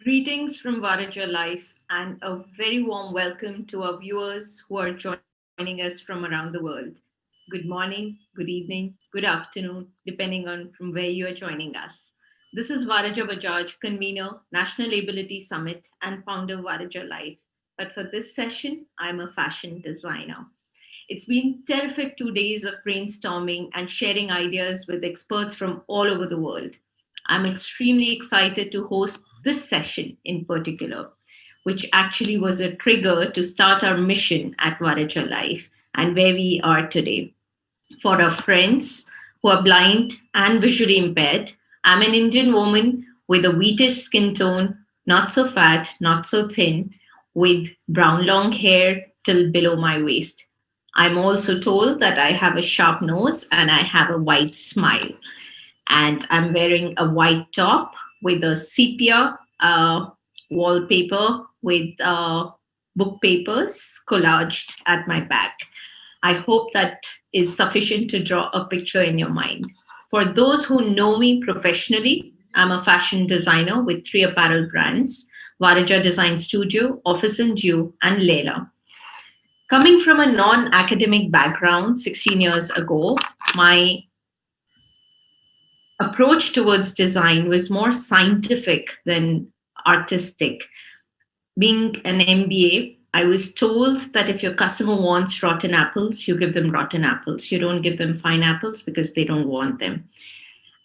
Greetings from Varaja Life and a very warm welcome to our viewers who are joining us from around the world. Good morning, good evening, good afternoon, depending on from where you are joining us. This is Varaja Bajaj, convener, National Ability Summit, and founder of Varaja Life. But for this session, I'm a fashion designer. It's been terrific 2 days of brainstorming and sharing ideas with experts from all over the world. I'm extremely excited to host this session in particular, which actually was a trigger to start our mission at Varaja Life and where we are today. For our friends who are blind and visually impaired, I'm an Indian woman with a wheatish skin tone, not so fat, not so thin, with brown long hair till below my waist. I'm also told that I have a sharp nose and I have a wide smile. And I'm wearing a white top with a sepia wallpaper with book papers collaged at my back. I hope that is sufficient to draw a picture in your mind. For those who know me professionally, I'm a fashion designer with three apparel brands: Varaja Design Studio, office&you, and Leila. Coming from a non academic background 16 years ago, my approach towards design was more scientific than artistic. Being an MBA, I was told that if your customer wants rotten apples, you give them rotten apples. You don't give them fine apples because they don't want them.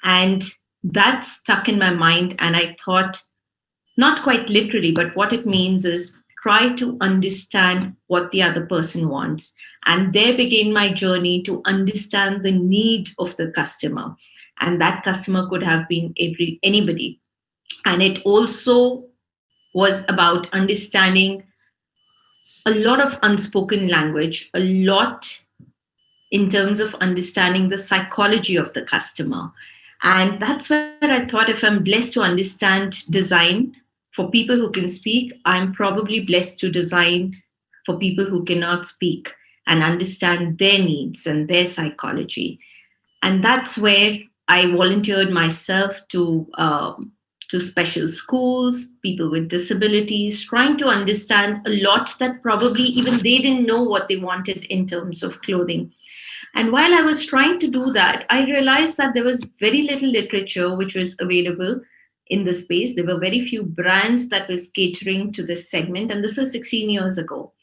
And that stuck in my mind. And I thought, not quite literally, but what it means is try to understand what the other person wants. And there began my journey to understand the need of the customer. And that customer could have been anybody. And it also was about understanding a lot of unspoken language, a lot in terms of understanding the psychology of the customer. And that's where I thought if I'm blessed to understand design for people who can speak, I'm probably blessed to design for people who cannot speak and understand their needs and their psychology. And that's where I volunteered myself to special schools, people with disabilities, trying to understand a lot that probably even they didn't know what they wanted in terms of clothing. And while I was trying to do that, I realized that there was very little literature which was available in the space. There were very few brands that was catering to this segment, and this was 16 years ago.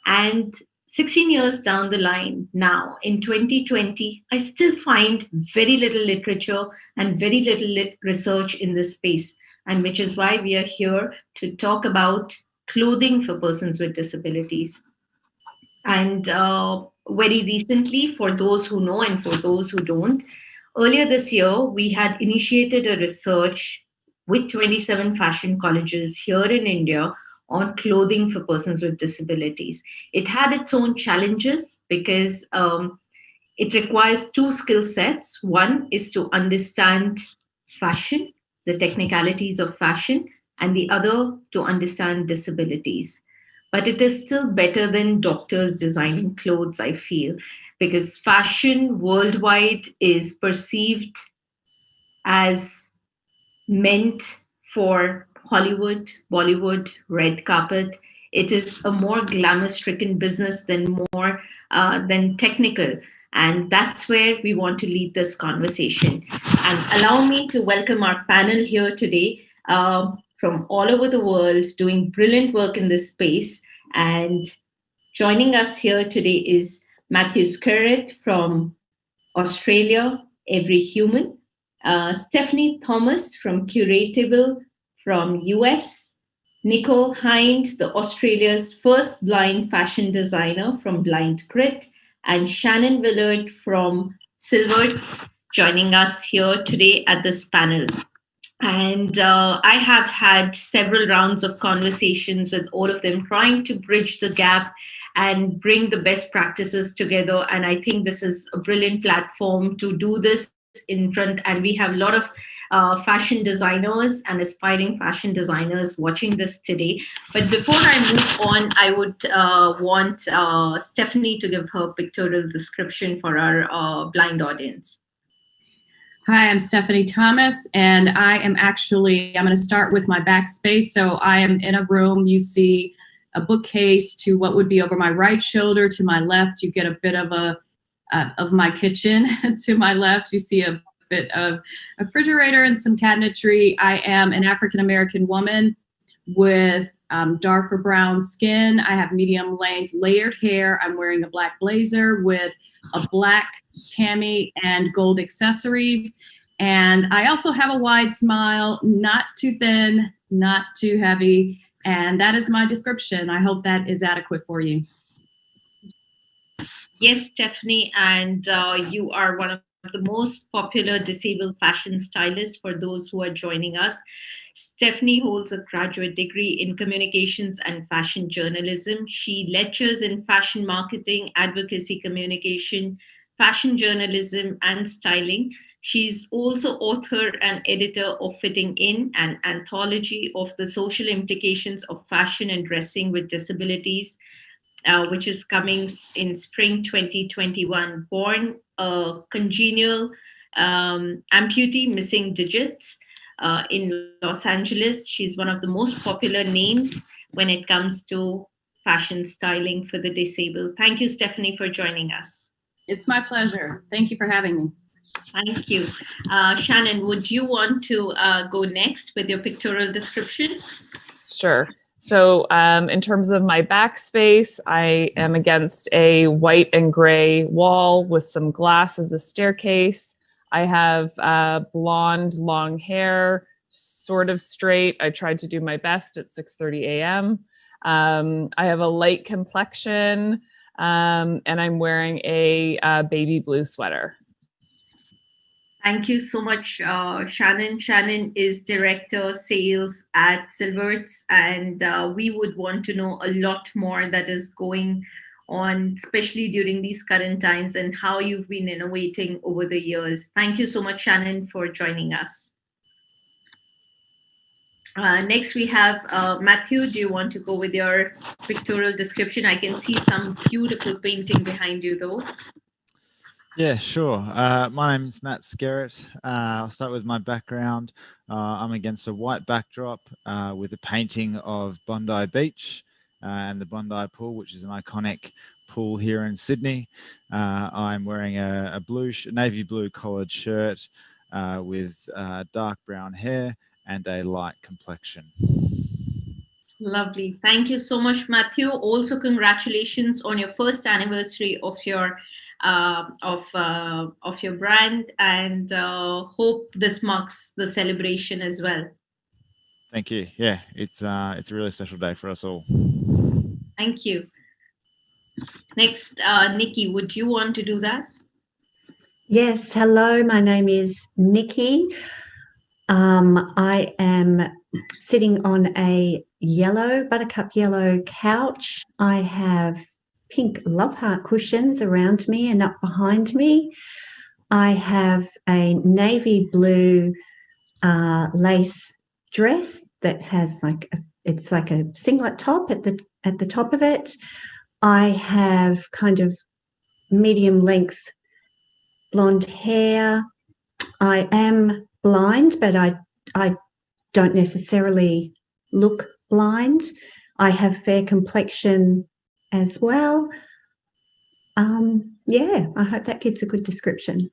And 16 years down the line, now in 2020, I still find very little literature and very little research in this space, and which is why we are here to talk about clothing for persons with disabilities. And very recently, for those who know and for those who don't, earlier this year, we had initiated a research with 27 fashion colleges here in India on clothing for persons with disabilities. It had its own challenges because it requires two skill sets. One is to understand fashion, the technicalities of fashion, and the other to understand disabilities. But it is still better than doctors designing clothes, I feel, because fashion worldwide is perceived as meant for Hollywood, Bollywood, red carpet. It is a more glamour-stricken business than technical, and that's where we want to lead this conversation. And allow me to welcome our panel here today from all over the world, doing brilliant work in this space. And joining us here today is Matthew Skerritt from Australia, Every Human, Stephanie Thomas from Curatable from US, Nicole Hind, the Australia's first blind fashion designer from Blind Grit, and Shannon Willard from Silverts joining us here today at this panel. And I have had several rounds of conversations with all of them, trying to bridge the gap and bring the best practices together. And I think this is a brilliant platform to do this in front. And we have a lot of fashion designers and aspiring fashion designers watching this today. But before I move on, I would want Stephanie to give her pictorial description for our blind audience. Hi, I'm Stephanie Thomas, and I'm going to start with my backspace. So I am in a room. You see a bookcase to what would be over my right shoulder. To my left, you get a bit of of my kitchen. To my left, you see a bit of a refrigerator and some cabinetry. I am an African-American woman with darker brown skin. I have medium length layered hair. I'm wearing a black blazer with a black cami and gold accessories. And I also have a wide smile, not too thin, not too heavy. And that is my description. I hope that is adequate for you. Yes, Stephanie, and you are one of the most popular disabled fashion stylists for those who are joining us. Stephanie holds a graduate degree in communications and fashion journalism. She lectures in fashion marketing, advocacy communication, fashion journalism, and styling. She's also author and editor of Fitting In, an anthology of the social implications of fashion and dressing with disabilities, which is coming in spring 2021. Born a congenial amputee missing digits in Los Angeles. She's one of the most popular names when it comes to fashion styling for the disabled. Thank you, Stephanie, for joining us. It's my pleasure. Thank you for having me. Thank you. Shannon, would you want to go next with your pictorial description? Sure. So in terms of my backspace, I am against a white and gray wall with some glass as a staircase. I have blonde, long hair, sort of straight. I tried to do my best at 6:30 a.m. I have a light complexion, and I'm wearing a baby blue sweater. Thank you so much, Shannon. Shannon is Director Sales at Silverts, and we would want to know a lot more that is going on, especially during these current times, and how you've been innovating over the years. Thank you so much, Shannon, for joining us. Next, we have Matthew. Do you want to go with your pictorial description? I can see some beautiful painting behind you, though. Yeah, sure. My name is Matt Skerritt. I'll start with my background. I'm against a white backdrop with a painting of Bondi Beach and the Bondi Pool, which is an iconic pool here in Sydney. I'm wearing a navy blue collared shirt with dark brown hair and a light complexion. Lovely. Thank you so much, Matthew. Also, congratulations on your first anniversary of your brand, and hope this marks the celebration as well. Thank you. Yeah, it's a really special day for us all. Thank you. Next, Nikki, would you want to do that? Yes. Hello, my name is Nikki. I am sitting on a buttercup yellow couch. I have pink love heart cushions around me and up behind me. I have a navy blue lace dress that has it's like a singlet top at the top of it. I have kind of medium length blonde hair. I am blind, but I don't necessarily look blind. I have fair complexion as well. Yeah, I hope that gives a good description.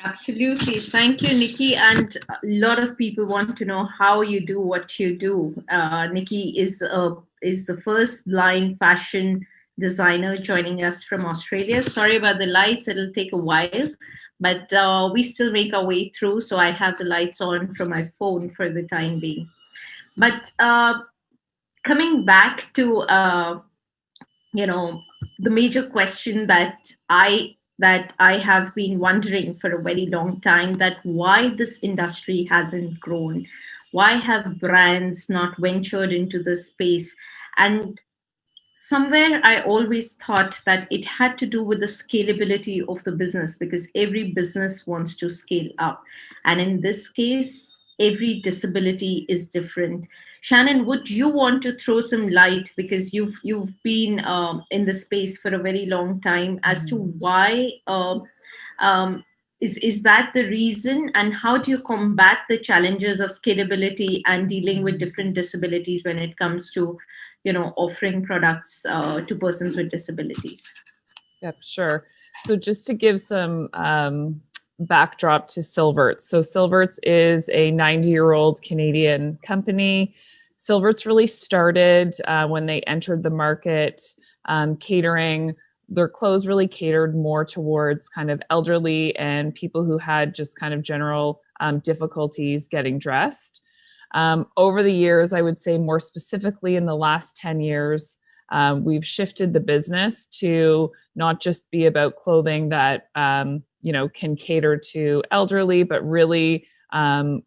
Absolutely. Thank you, Nikki. And a lot of people want to know how you do what you do. Nikki is the first blind fashion designer joining us from Australia. Sorry about the lights. It'll take a while, but we still make our way through. So I have the lights on from my phone for the time being. But coming back to the major question that I have been wondering for a very long time, that why this industry hasn't grown, why have brands not ventured into this space? And somewhere I always thought that it had to do with the scalability of the business, because every business wants to scale up, and in this case every disability is different. Shannon, would you want to throw some light, because you've been in the space for a very long time, as to why Is that the reason? And how do you combat the challenges of scalability and dealing with different disabilities when it comes to, offering products to persons with disabilities? Yep, sure. So just to give some backdrop to Silverts. So Silverts is a 90-year-old Canadian company. Silverts really started when they entered the market catering. Their clothes really catered more towards kind of elderly and people who had just kind of general difficulties getting dressed. Over the years, I would say more specifically in the last 10 years, we've shifted the business to not just be about clothing that can cater to elderly, but really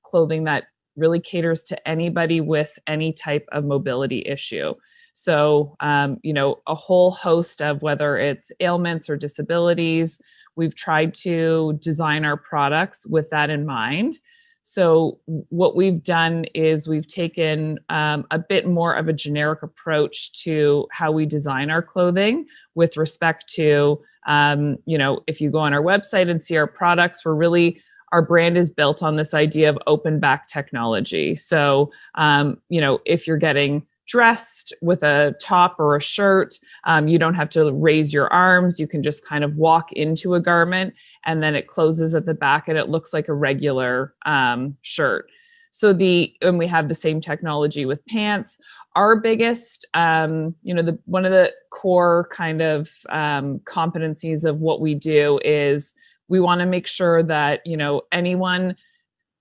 clothing that really caters to anybody with any type of mobility issue. So, a whole host of whether it's ailments or disabilities, we've tried to design our products with that in mind. So what we've done is we've taken a bit more of a generic approach to how we design our clothing with respect to, if you go on our website and see our products, our brand is built on this idea of open back technology. So, if you're getting dressed with a top or a shirt, you don't have to raise your arms. You can just kind of walk into a garment and then it closes at the back and it looks like a regular shirt. So and we have the same technology with pants. Our biggest, one of the core kind of competencies of what we do is we want to make sure that, anyone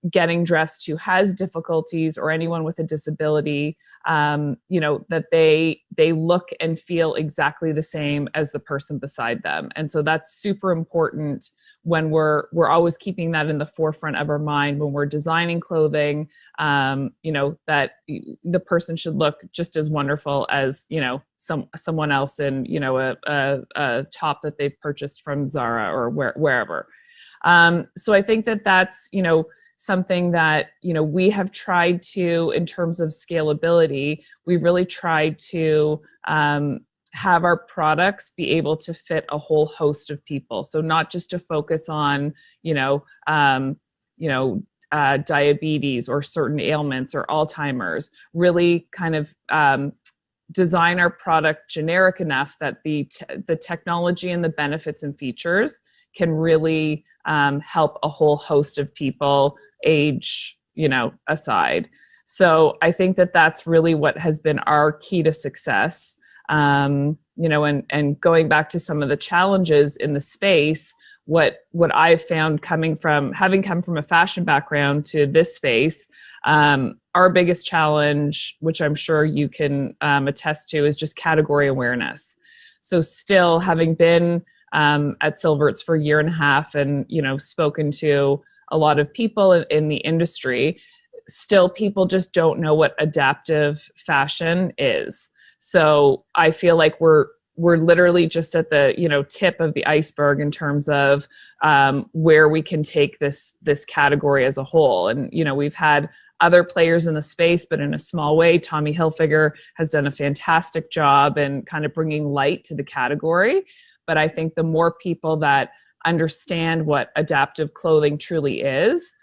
getting dressed who has difficulties or anyone with a disability, that they look and feel exactly the same as the person beside them. And so that's super important when we're always keeping that in the forefront of our mind when we're designing clothing, that the person should look just as wonderful as, someone else in, a top that they've purchased from Zara or wherever. So I think that's, something that, we have tried to, in terms of scalability, we've really tried to have our products be able to fit a whole host of people. So not just to focus on, diabetes or certain ailments or Alzheimer's, really kind of design our product generic enough that the technology and the benefits and features can really help a whole host of people, age, aside. So I think that's really what has been our key to success. And going back to some of the challenges in the space, what I've found having come from a fashion background to this space, our biggest challenge, which I'm sure you can attest to, is just category awareness. So still having been at Silverts for a year and a half and, spoken to a lot of people in the industry, still people just don't know what adaptive fashion is. So I feel like we're literally just at the tip of the iceberg in terms of where we can take this category as a whole. And we've had other players in the space, but in a small way. Tommy Hilfiger has done a fantastic job in kind of bringing light to the category. But I think the more people that understand what adaptive clothing truly is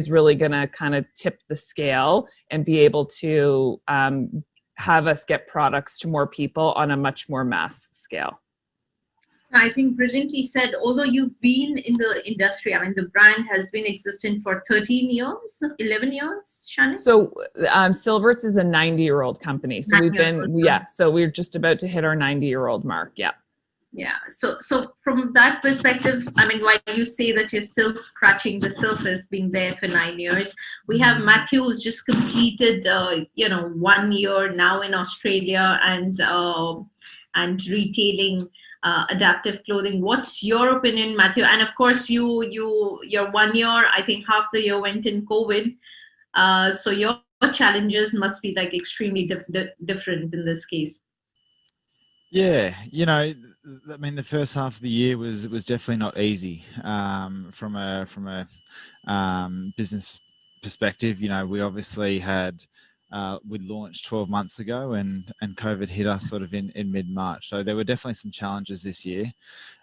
really going to kind of tip the scale and be able to have us get products to more people on a much more mass scale. I think brilliantly said. Although you've been in the industry, I mean, the brand has been existent for 13 years, 11 years, Shannon? So Silverts is a 90-year-old company. So so we're just about to hit our 90-year-old mark. Yeah. Yeah. So from that perspective, I mean, while you say that you're still scratching the surface, being there for 9 years, we have Matthew who's just completed, 1 year now in Australia and retailing adaptive clothing. What's your opinion, Matthew? And of course, your 1 year, I think half the year went in COVID. So your challenges must be like extremely different in this case. Yeah, I mean, the first half of the year was definitely not easy from a business perspective. We obviously had we launched 12 months ago, and COVID hit us sort of in mid-March. So there were definitely some challenges this year.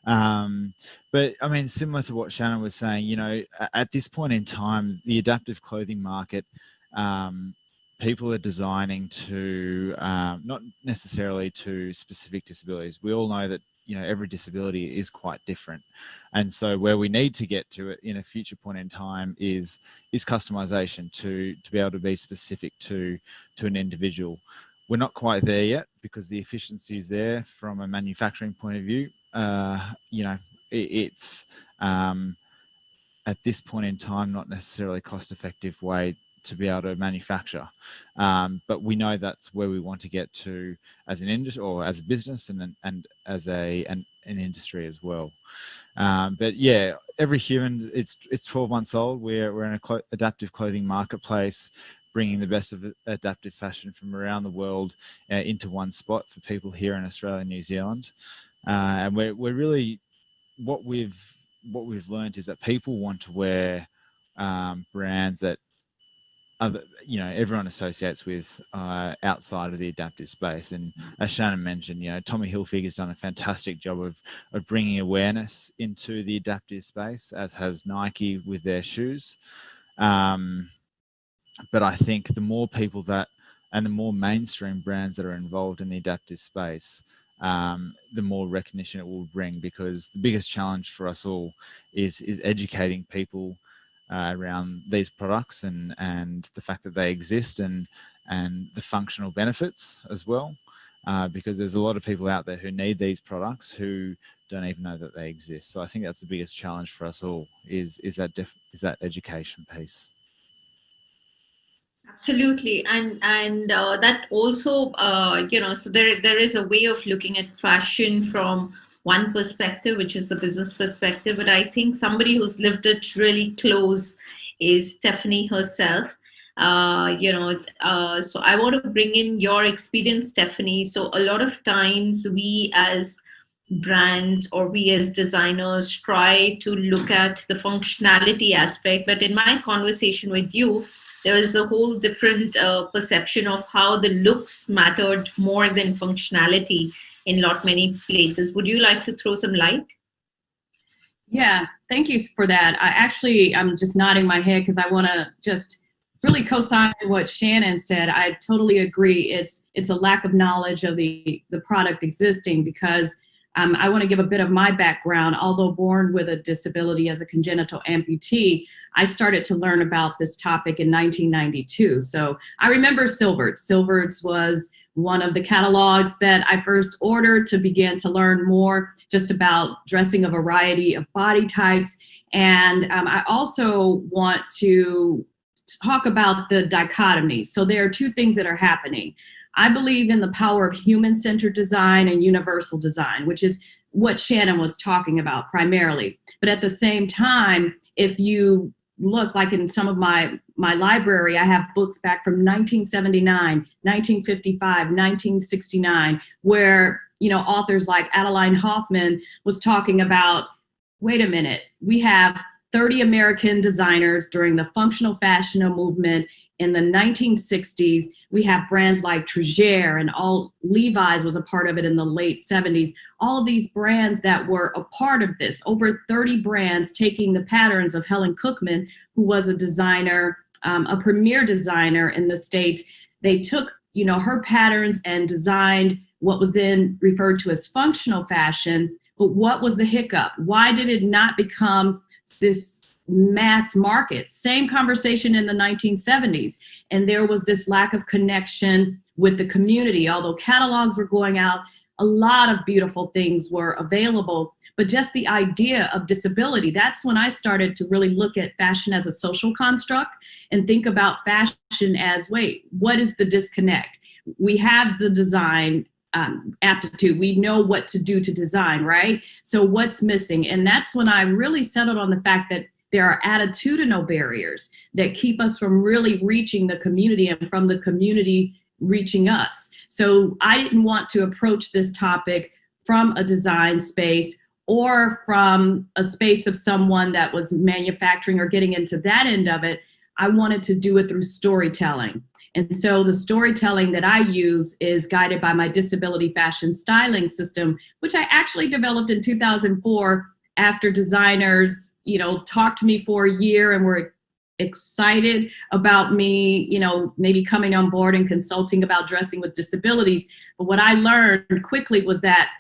But I mean, similar to what Shannon was saying, you know, at this point in time, the adaptive clothing market, people are designing to not necessarily to specific disabilities. We all know that, you know, every disability is quite different. And so where we need to get to it in a future point in time is customization to be able to be specific to an individual. We're not quite there yet because the efficiency is there from a manufacturing point of view. You know, it's at this point in time not necessarily a cost-effective way to be able to manufacture, but we know that's where we want to get to as an industry or as a business, and as an industry as well. But yeah, every human, it's 12 months old. We're in a adaptive clothing marketplace, bringing the best of adaptive fashion from around the world into one spot for people here in Australia and New Zealand. And we're really, what we've learned is that people want to wear brands that you know, everyone associates with outside of the adaptive space. And as Shannon mentioned, you know, Tommy Hilfiger's done a fantastic job of bringing awareness into the adaptive space, as has Nike with their shoes. But I think the more people that, and the more mainstream brands that are involved in the adaptive space, the more recognition it will bring, because the biggest challenge for us all is educating people around these products and the fact that they exist, and the functional benefits as well, because there's a lot of people out there who need these products who don't even know that they exist. So I think that's the biggest challenge for us all is that education piece. Absolutely, and that also, you know, so there is a way of looking at fashion from one perspective, which is the business perspective. But I think somebody who's lived it really close is Stephanie herself. So I want to bring in your experience, Stephanie. So a lot of times we as brands or we as designers try to look at the functionality aspect, but in my conversation with you, there was a whole different perception of how the looks mattered more than functionality in many places. Would you like to throw some light? Yeah, thank you for that. I'm just nodding my head because I want to just really co-sign what Shannon said. I totally agree. It's a lack of knowledge of the product existing, because I want to give a bit of my background. Although born with a disability as a congenital amputee, I started to learn about this topic in 1992. So I remember Silverts. Silverts was one of the catalogs that I first ordered to begin to learn more just about dressing a variety of body types. And I also want to talk about the dichotomy. So there are two things that are happening. I believe in the power of human-centered design and universal design, which is what Shannon was talking about primarily. But at the same time, if you look, like in some of my library, I have books back from 1979, 1955, 1969, where, you know, authors like Adeline Hoffman was talking about, wait a minute, we have 30 American designers during the functional fashion movement in the 1960s. We have brands like Trigère, and all Levi's was a part of it in the late 70s. All of these brands that were a part of this, over 30 brands taking the patterns of Helen Cookman, who was a designer, a premier designer in the States. They took, you know, her patterns and designed what was then referred to as functional fashion. But what was the hiccup? Why did it not become this mass market? Same conversation in the 1970s. And there was this lack of connection with the community. Although catalogs were going out, a lot of beautiful things were available. But just the idea of disability, that's when I started to really look at fashion as a social construct and think about fashion as, wait, what is the disconnect? We have the design aptitude. We know what to do to design, right? So what's missing? And that's when I really settled on the fact that there are attitudinal barriers that keep us from really reaching the community and from the community reaching us. So I didn't want to approach this topic from a design space or from a space of someone that was manufacturing or getting into that end of it. I wanted to do it through storytelling. And so the storytelling that I use is guided by my disability fashion styling system, which I actually developed in 2004 after designers, talked to me for a year and were excited about me, maybe coming on board and consulting about dressing with disabilities. But what I learned quickly was that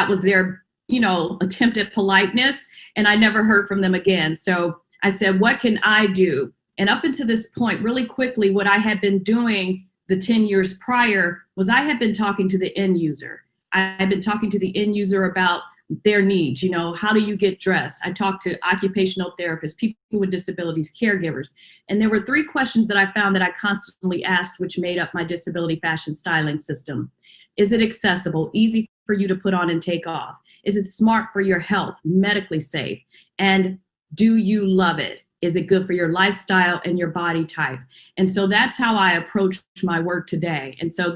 was their, attempt at politeness, and I never heard from them again. So I said, what can I do? And up until this point, really quickly, what I had been doing the 10 years prior was I had been talking to the end user. I had been talking to the end user about their needs. How do you get dressed? I talked to occupational therapists, people with disabilities, caregivers. And there were 3 questions that I found that I constantly asked, which made up my disability fashion styling system. Is it accessible, easy for you to put on and take off? Is it smart for your health, medically safe? And do you love it? Is it good for your lifestyle and your body type? And so that's how I approach my work today. And so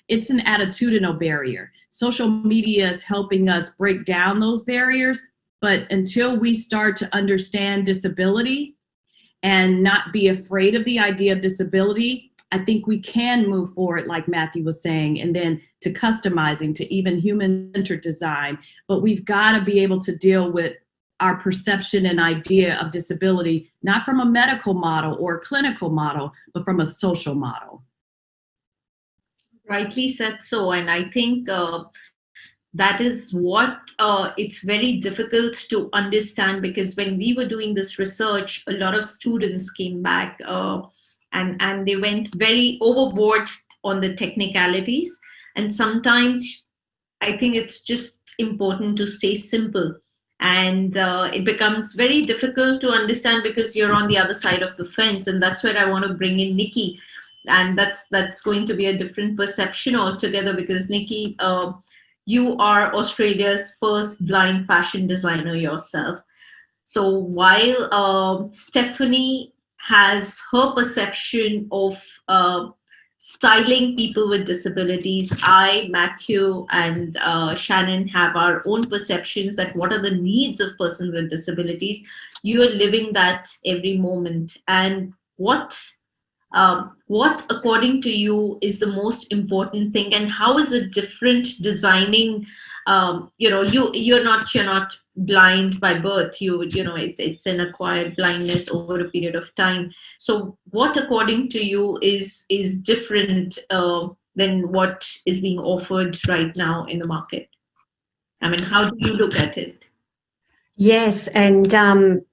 it's an attitudinal barrier. Social media is helping us break down those barriers, but until we start to understand disability and not be afraid of the idea of disability, I think we can move forward, like Matthew was saying, and then to customizing, to even human-centered design. But we've got to be able to deal with our perception and idea of disability, not from a medical model or a clinical model, but from a social model. Rightly said so. And I think that is what it's very difficult to understand, because when we were doing this research, a lot of students came back and they went very overboard on the technicalities. And sometimes I think it's just important to stay simple. And it becomes very difficult to understand because you're on the other side of the fence. And that's where I want to bring in Nikki. And that's going to be a different perception altogether, because Nikki, you are Australia's first blind fashion designer yourself. So while Stephanie has her perception of styling people with disabilities, I, Matthew, and Shannon have our own perceptions that what are the needs of persons with disabilities. You are living that every moment. And what, according to you, is the most important thing, and how is it different designing? You're not blind by birth. It's an acquired blindness over a period of time. So what, according to you, is different than what is being offered right now in the market? I mean, how do you look at it? Yes, and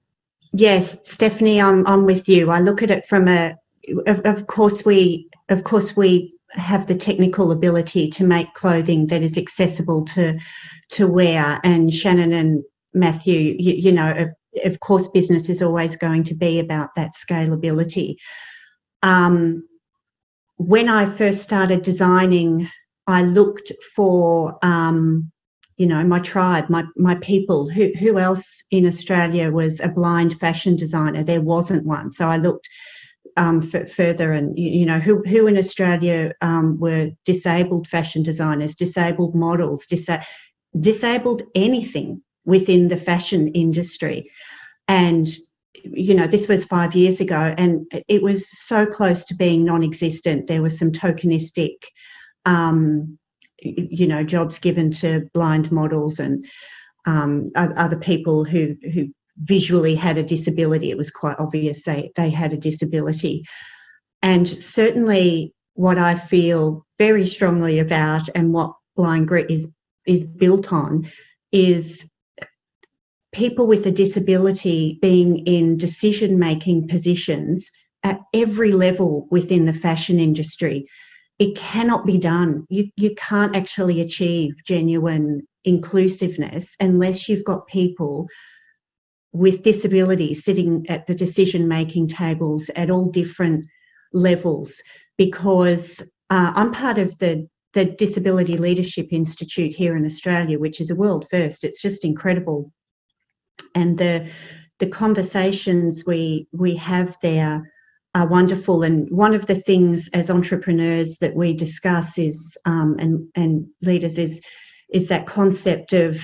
yes, Stephanie, I'm with you. I look at it from of course we have the technical ability to make clothing that is accessible to wear. And Shannon and Matthew, of course, business is always going to be about that scalability. When I first started designing, I looked for my tribe, my people. Who else in Australia was a blind fashion designer? There wasn't one. So I looked further, and who in Australia were disabled fashion designers, disabled models, disabled anything within the fashion industry. And this was 5 years ago, and it was so close to being non-existent. There was some tokenistic jobs given to blind models and other people who visually had a disability. It was quite obvious they had a disability. And certainly what I feel very strongly about, and what Blind Grit is built on, is people with a disability being in decision-making positions at every level within the fashion industry. It cannot be done. You can't actually achieve genuine inclusiveness unless you've got people with disabilities sitting at the decision-making tables at all different levels. Because I'm part of the Disability Leadership Institute here in Australia, which is a world first. It's just incredible. And the conversations we have there are wonderful. And one of the things as entrepreneurs that we discuss is and leaders is that concept of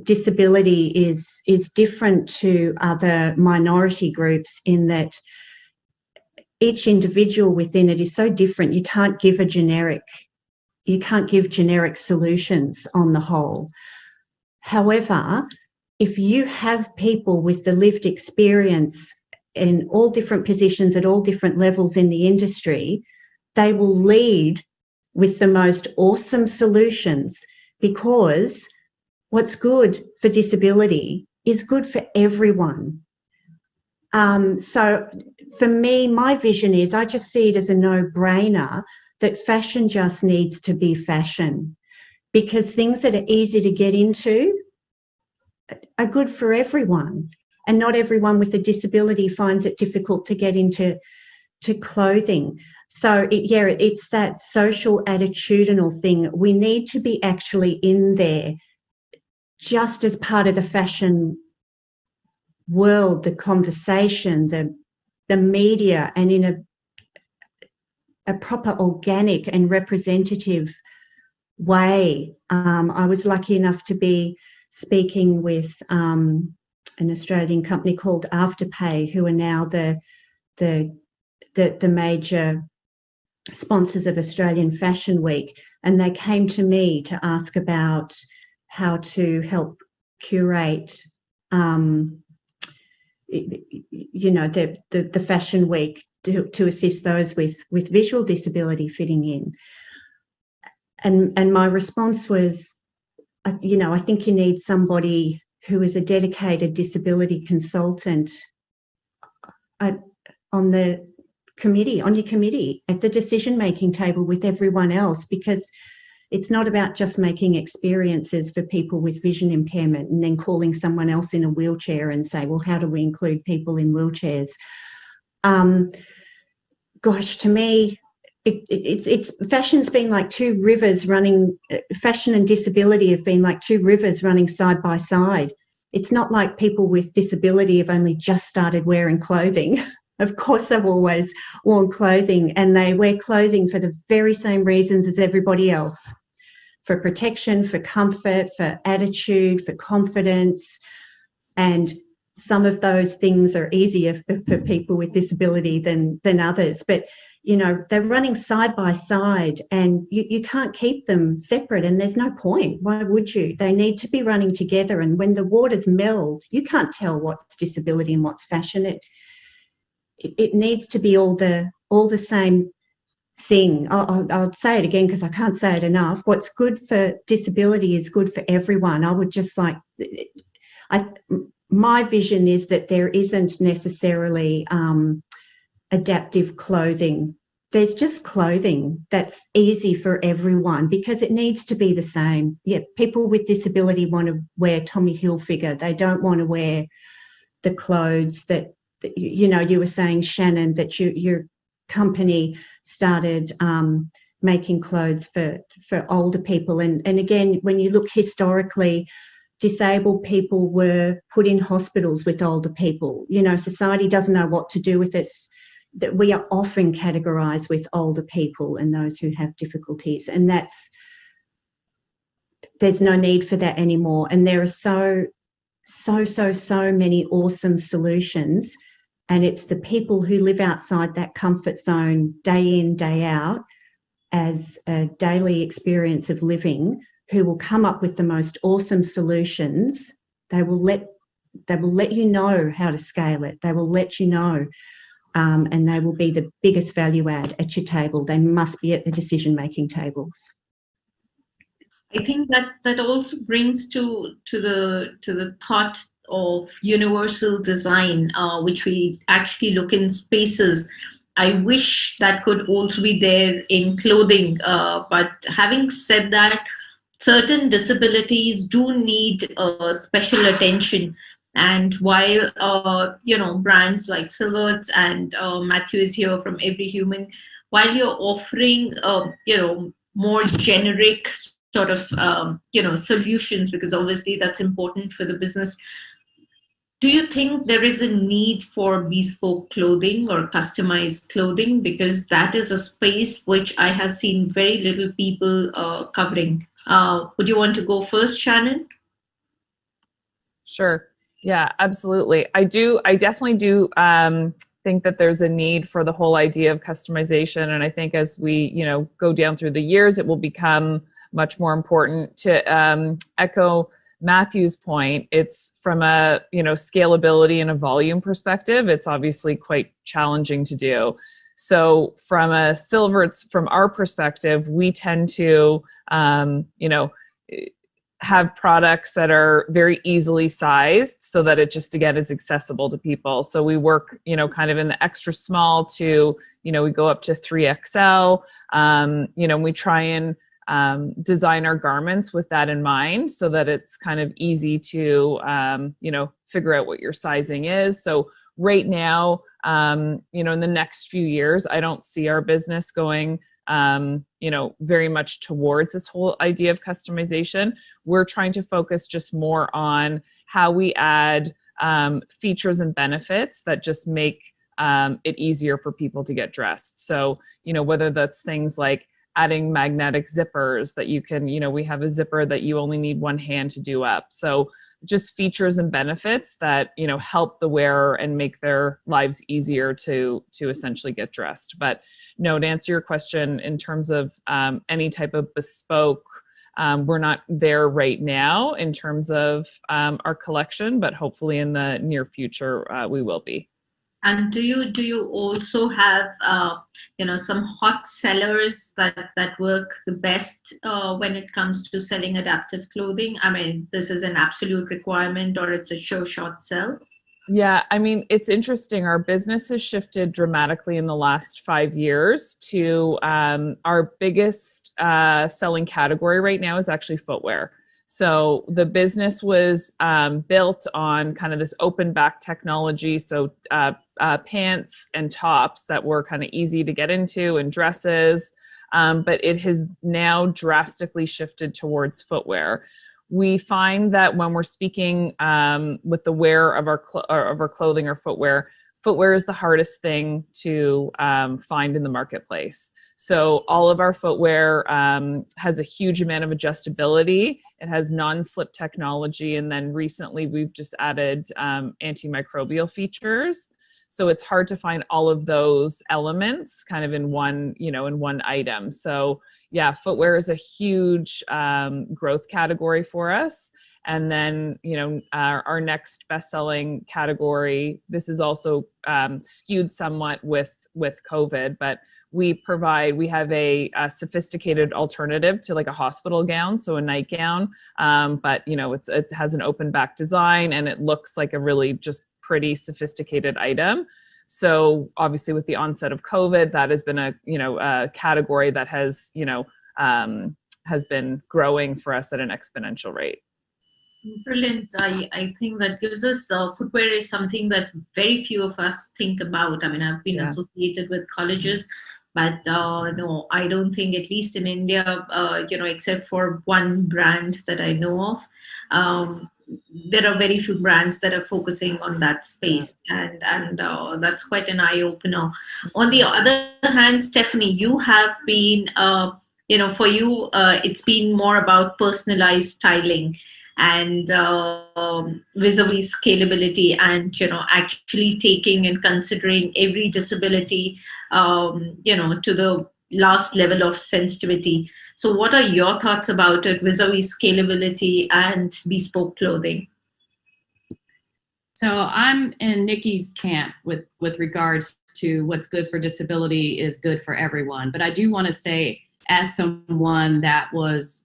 disability is different to other minority groups in that each individual within it is so different. You can't give generic solutions on the whole. However, if you have people with the lived experience in all different positions at all different levels in the industry, they will lead with the most awesome solutions, because what's good for disability is good for everyone. So for me, my vision is, I just see it as a no-brainer that fashion just needs to be fashion, because things that are easy to get into are good for everyone. And not everyone with a disability finds it difficult to get into clothing. So it's that social attitudinal thing. We need to be actually in there just as part of the fashion world, the conversation, the media, and in a proper organic and representative way. I was lucky enough to be speaking with an Australian company called Afterpay, who are now the major sponsors of Australian Fashion Week, and they came to me to ask about how to help curate the Fashion Week to assist those with visual disability fitting in. And my response was, I think you need somebody who is a dedicated disability consultant on your committee at the decision-making table with everyone else, because it's not about just making experiences for people with vision impairment and then calling someone else in a wheelchair and say, well, how do we include people in wheelchairs? Gosh, to me, it's fashion's been like two rivers running. Fashion and disability have been like two rivers running side by side. It's not like people with disability have only just started wearing clothing. Of course, they've always worn clothing, and they wear clothing for the very same reasons as everybody else: for protection, for comfort, for attitude, for confidence. And some of those things are easier for people with disability than others. But they're running side by side, and you can't keep them separate, and there's no point. Why would you? They need to be running together, and when the waters meld, you can't tell what's disability and what's fashion. It needs to be all the same thing. I'll say it again because I can't say it enough. What's good for disability is good for everyone. I would just like, my vision is that there isn't necessarily adaptive clothing. There's just clothing that's easy for everyone, because it needs to be the same. Yeah, people with disability want to wear Tommy Hilfiger. They don't want to wear the clothes that you were saying, Shannon, that your company started making clothes for older people. And again, when you look historically, disabled people were put in hospitals with older people. Society doesn't know what to do with us, that we are often categorized with older people and those who have difficulties. And there's no need for that anymore. And there are so many awesome solutions. And it's the people who live outside that comfort zone day in, day out, as a daily experience of living, who will come up with the most awesome solutions. They will let you know how to scale it. They will let you know, and they will be the biggest value add at your table. They must be at the decision-making tables. I think that also brings to the thought of universal design, which we actually look in spaces. I wish that could also be there in clothing. But having said that, certain disabilities do need special attention. And while brands like Silverts and Matthew is here from Every Human, while you're offering more generic sort of solutions, because obviously that's important for the business, do you think there is a need for bespoke clothing or customized clothing? Because that is a space which I have seen very little people covering. Would you want to go first, Shannon? Sure. Yeah, absolutely. I definitely do think that there's a need for the whole idea of customization. And I think as we, go down through the years, it will become much more important. To echo Matthew's point, it's from a, scalability and a volume perspective, it's obviously quite challenging to do. So from our perspective, we tend to, have products that are very easily sized so that it just, again, is accessible to people. So we work, kind of in the extra small to, we go up to 3XL, we try and design our garments with that in mind so that it's kind of easy to, figure out what your sizing is. So right now, in the next few years, I don't see our business going, very much towards this whole idea of customization. We're trying to focus just more on how we add features and benefits that just make it easier for people to get dressed. So, whether that's things like adding magnetic zippers that you can, we have a zipper that you only need one hand to do up. So just features and benefits that, help the wearer and make their lives easier to essentially get dressed. But no, to answer your question, in terms of any type of bespoke, we're not there right now in terms of our collection, but hopefully in the near future, we will be. And do you also have some hot sellers that work the best when it comes to selling adaptive clothing? I mean, this is an absolute requirement, or it's a sure shot sell? Yeah, I mean, it's interesting. Our business has shifted dramatically in the last 5 years to our biggest selling category right now is actually footwear. So the business was built on kind of this open back technology. So pants and tops that were kind of easy to get into, and dresses. But it has now drastically shifted towards footwear. We find that when we're speaking with the wearer of our clothing or footwear is the hardest thing to find in the marketplace. So all of our footwear has a huge amount of adjustability. It has non-slip technology. And then recently we've just added antimicrobial features. So it's hard to find all of those elements kind of in one item. So yeah, footwear is a huge growth category for us. And then, our next best-selling category, this is also skewed somewhat with COVID, but we have a sophisticated alternative to like a hospital gown, so a nightgown, but it has an open back design and it looks like a really just pretty sophisticated item. So obviously with the onset of COVID, that has been a category that has been growing for us at an exponential rate. Brilliant. I think that gives us footwear is something that very few of us think about. I mean, I've been associated with colleges, but no, I don't think, at least in India, except for one brand that I know of, there are very few brands that are focusing on that space, and that's quite an eye opener. On the other hand, Stephanie, you have been, for you, it's been more about personalized styling and vis-a-vis scalability, and actually taking and considering every disability to the last level of sensitivity. So what are your thoughts about it vis-a-vis scalability and bespoke clothing? So I'm in Nikki's camp with regards to what's good for disability is good for everyone. But I do want to say, as someone that was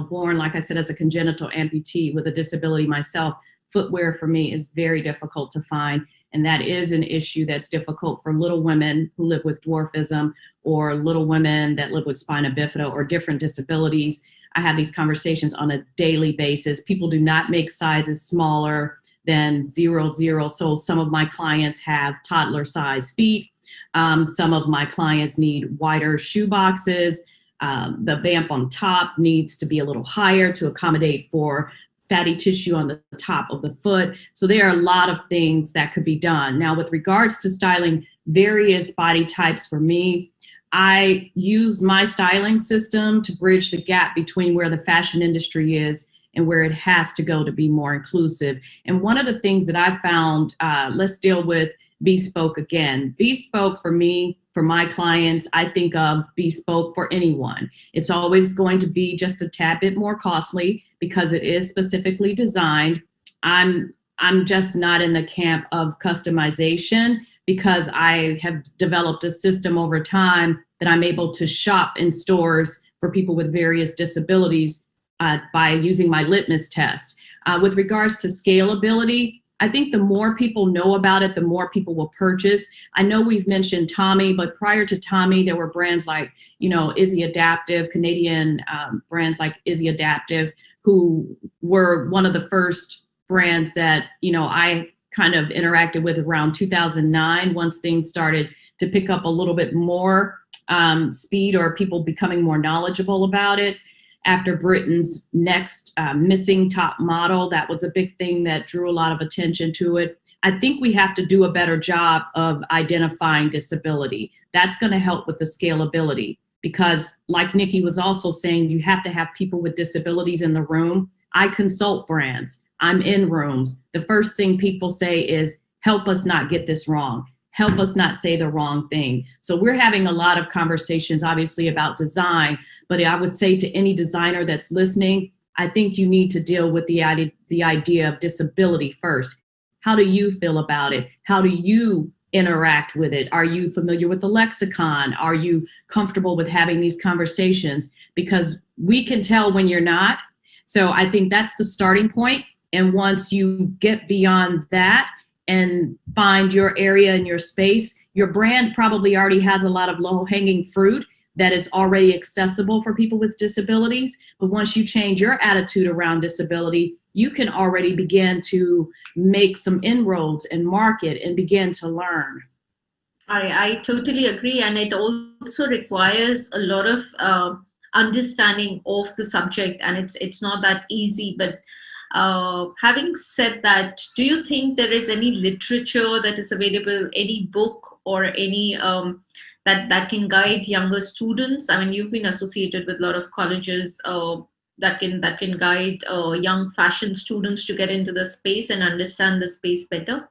born, like I said, as a congenital amputee with a disability myself, footwear for me is very difficult to find. And that is an issue that's difficult for little women who live with dwarfism, or little women that live with spina bifida or different disabilities. I have these conversations on a daily basis. People do not make sizes smaller than 00. So some of my clients have toddler size feet. Some of my clients need wider shoe boxes. The vamp on top needs to be a little higher to accommodate for fatty tissue on the top of the foot. So there are a lot of things that could be done. Now, with regards to styling various body types, for me, I use my styling system to bridge the gap between where the fashion industry is and where it has to go to be more inclusive. And one of the things that I found, let's deal with bespoke again. Bespoke for me, for my clients, I think of bespoke for anyone. It's always going to be just a tad bit more costly because it is specifically designed. I'm just not in the camp of customization because I have developed a system over time that I'm able to shop in stores for people with various disabilities by using my litmus test. With regards to scalability, I think the more people know about it, the more people will purchase. I know we've mentioned Tommy, but prior to Tommy, there were brands like, Izzy Adaptive, Canadian brands like Izzy Adaptive, who were one of the first brands that, I kind of interacted with around 2009, once things started to pick up a little bit more speed or people becoming more knowledgeable about it. After Britain's next missing top model, that was a big thing that drew a lot of attention to it. I think we have to do a better job of identifying disability. That's going to help with the scalability because, like Nikki was also saying, you have to have people with disabilities in the room. I consult brands. I'm in rooms. The first thing people say is, help us not get this wrong. Help us not say the wrong thing. So we're having a lot of conversations, obviously, about design, but I would say to any designer that's listening, I think you need to deal with the idea of disability first. How do you feel about it? How do you interact with it? Are you familiar with the lexicon? Are you comfortable with having these conversations? Because we can tell when you're not. So I think that's the starting point. And once you get beyond that and find your area and your space, your brand probably already has a lot of low-hanging fruit that is already accessible for people with disabilities. But once you change your attitude around disability, you can already begin to make some inroads and market and begin to learn. I totally agree. And it also requires a lot of understanding of the subject. And it's not that easy. But having said that, do you think there is any literature that is available, any book or any that can guide younger students? I mean, you've been associated with a lot of colleges that can guide young fashion students to get into the space and understand the space better.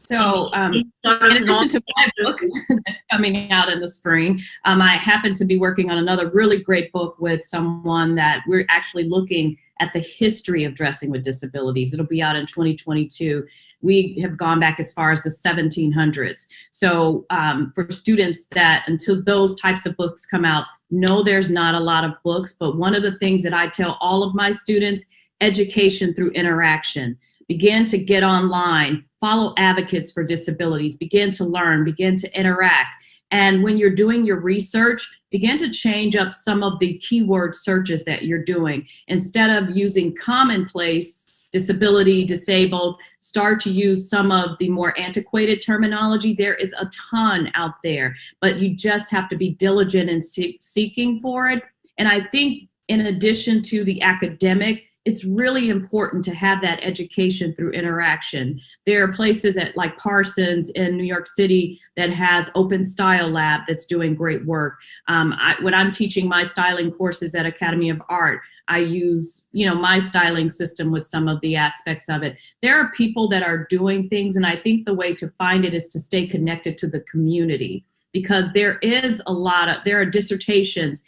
So in addition to my book that's coming out in the spring, I happen to be working on another really great book with someone that we're actually looking at the history of dressing with disabilities. It'll be out in 2022. We have gone back as far as the 1700s. So for students that, until those types of books come out, no, there's not a lot of books, but one of the things that I tell all of my students, education through interaction. Begin to get online, follow advocates for disabilities, begin to learn, begin to interact. And when you're doing your research, begin to change up some of the keyword searches that you're doing. Instead of using commonplace, disability, disabled, start to use some of the more antiquated terminology. There is a ton out there, but you just have to be diligent in seeking for it. And I think in addition to the academic, it's really important to have that education through interaction. There are places like Parsons in New York City that has Open Style Lab that's doing great work. When I'm teaching my styling courses at Academy of Art, I use, my styling system with some of the aspects of it. There are people that are doing things, and I think the way to find it is to stay connected to the community. Because there are dissertations.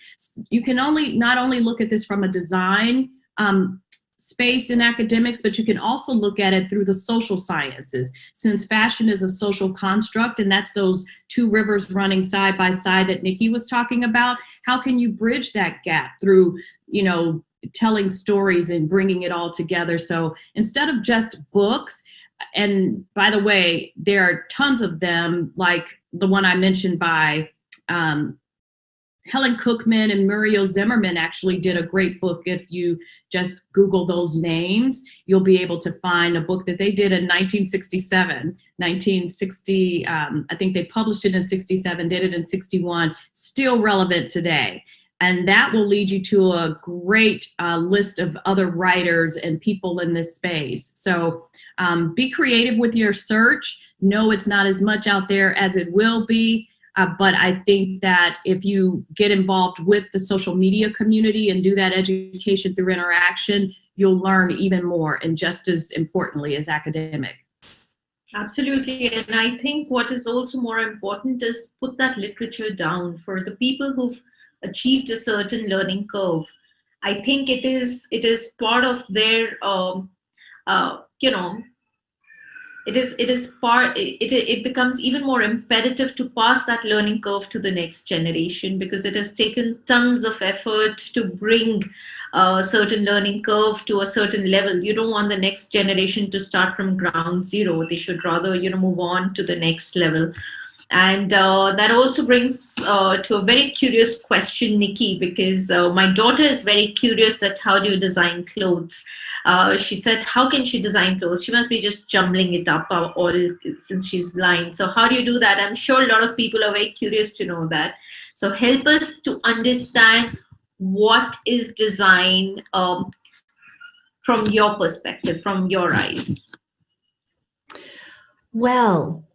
You can not only look at this from a design space in academics, but you can also look at it through the social sciences. Since fashion is a social construct, and that's those two rivers running side by side that Nikki was talking about, how can you bridge that gap through, telling stories and bringing it all together? So instead of just books, and by the way, there are tons of them, like the one I mentioned by Helen Cookman and Muriel Zimmerman actually did a great book. If you just Google those names, you'll be able to find a book that they did in 1960, I think they published it in 67, did it in 61, still relevant today. And that will lead you to a great list of other writers and people in this space. So be creative with your search. No, it's not as much out there as it will be. But I think that if you get involved with the social media community and do that education through interaction, you'll learn even more, and just as importantly as academic. Absolutely. And I think what is also more important is put that literature down for the people who've achieved a certain learning curve. I think it is part of their you know it is part it becomes even more imperative to pass that learning curve to the next generation, because it has taken tons of effort to bring a certain learning curve to a certain level. You don't want the next generation to start from ground zero. They should rather move on to the next level. And that also brings to a very curious question, Nikki, because my daughter is very curious that how do you design clothes? She said, how can she design clothes? She must be just jumbling it up all since she's blind. So how do you do that? I'm sure a lot of people are very curious to know that. So help us to understand what is design from your perspective, from your eyes. Well,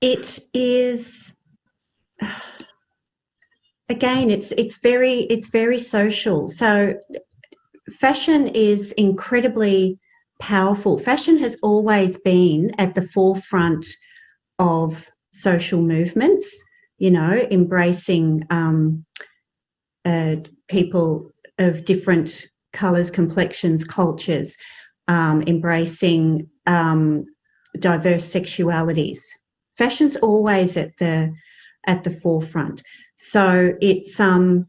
it is, again, it's very social. So fashion is incredibly powerful. Fashion has always been at the forefront of social movements, embracing people of different colours, complexions, cultures, embracing diverse sexualities. Fashion's always at the forefront. So it's so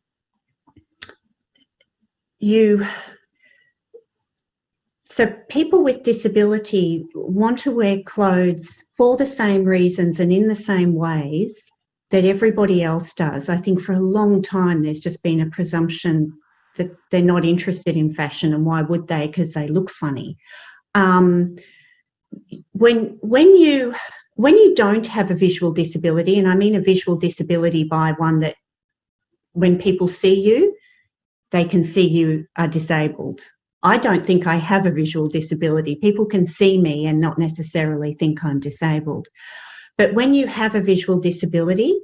people with disability want to wear clothes for the same reasons and in the same ways that everybody else does. I think for a long time there's just been a presumption that they're not interested in fashion, and why would they? Because they look funny. When you don't have a visual disability, and I mean a visual disability by one that when people see you, they can see you are disabled. I don't think I have a visual disability. People can see me and not necessarily think I'm disabled. But when you have a visual disability,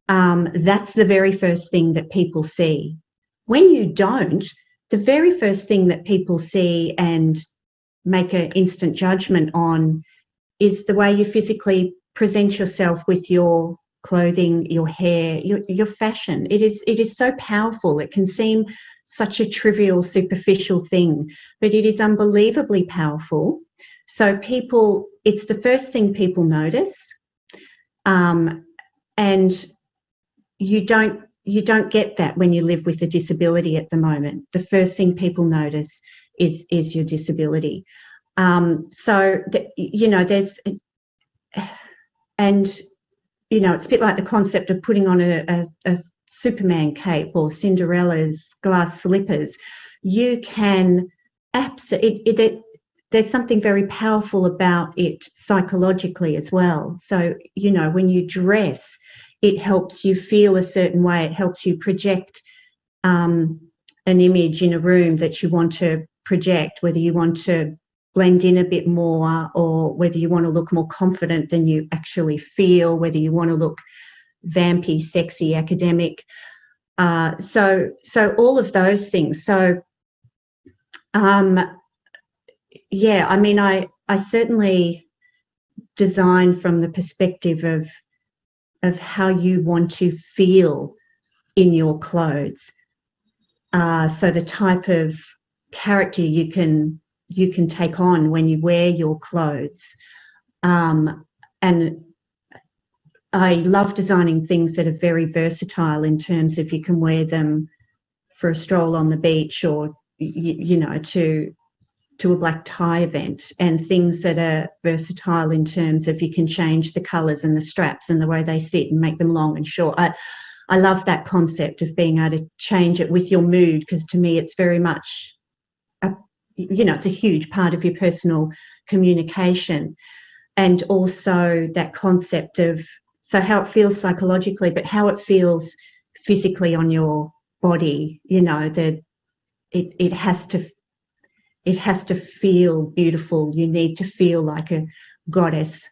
that's the very first thing that people see. When you don't, the very first thing that people see and make an instant judgment on is the way you physically present yourself with your clothing, your hair, your fashion. It is so powerful. It can seem such a trivial, superficial thing, but it is unbelievably powerful. So it's the first thing people notice, and you don't get that when you live with a disability at the moment. The first thing people notice is your disability. There's, and it's a bit like the concept of putting on a Superman cape or Cinderella's glass slippers. You can absolutely, there's something very powerful about it psychologically as well. So, when you dress, it helps you feel a certain way. It helps you project an image in a room that you want to project, whether you want to blend in a bit more or whether you want to look more confident than you actually feel, whether you want to look vampy, sexy, academic. So all of those things. So, yeah, I mean, I certainly design from the perspective of how you want to feel in your clothes. So the type of character you can take on when you wear your clothes. And I love designing things that are very versatile in terms of you can wear them for a stroll on the beach or, to a black tie event, and things that are versatile in terms of you can change the colours and the straps and the way they sit and make them long and short. I love that concept of being able to change it with your mood, because to me it's very much, it's a huge part of your personal communication. And also that concept of, so how it feels psychologically, but how it feels physically on your body, that it has to feel beautiful. You need to feel like a goddess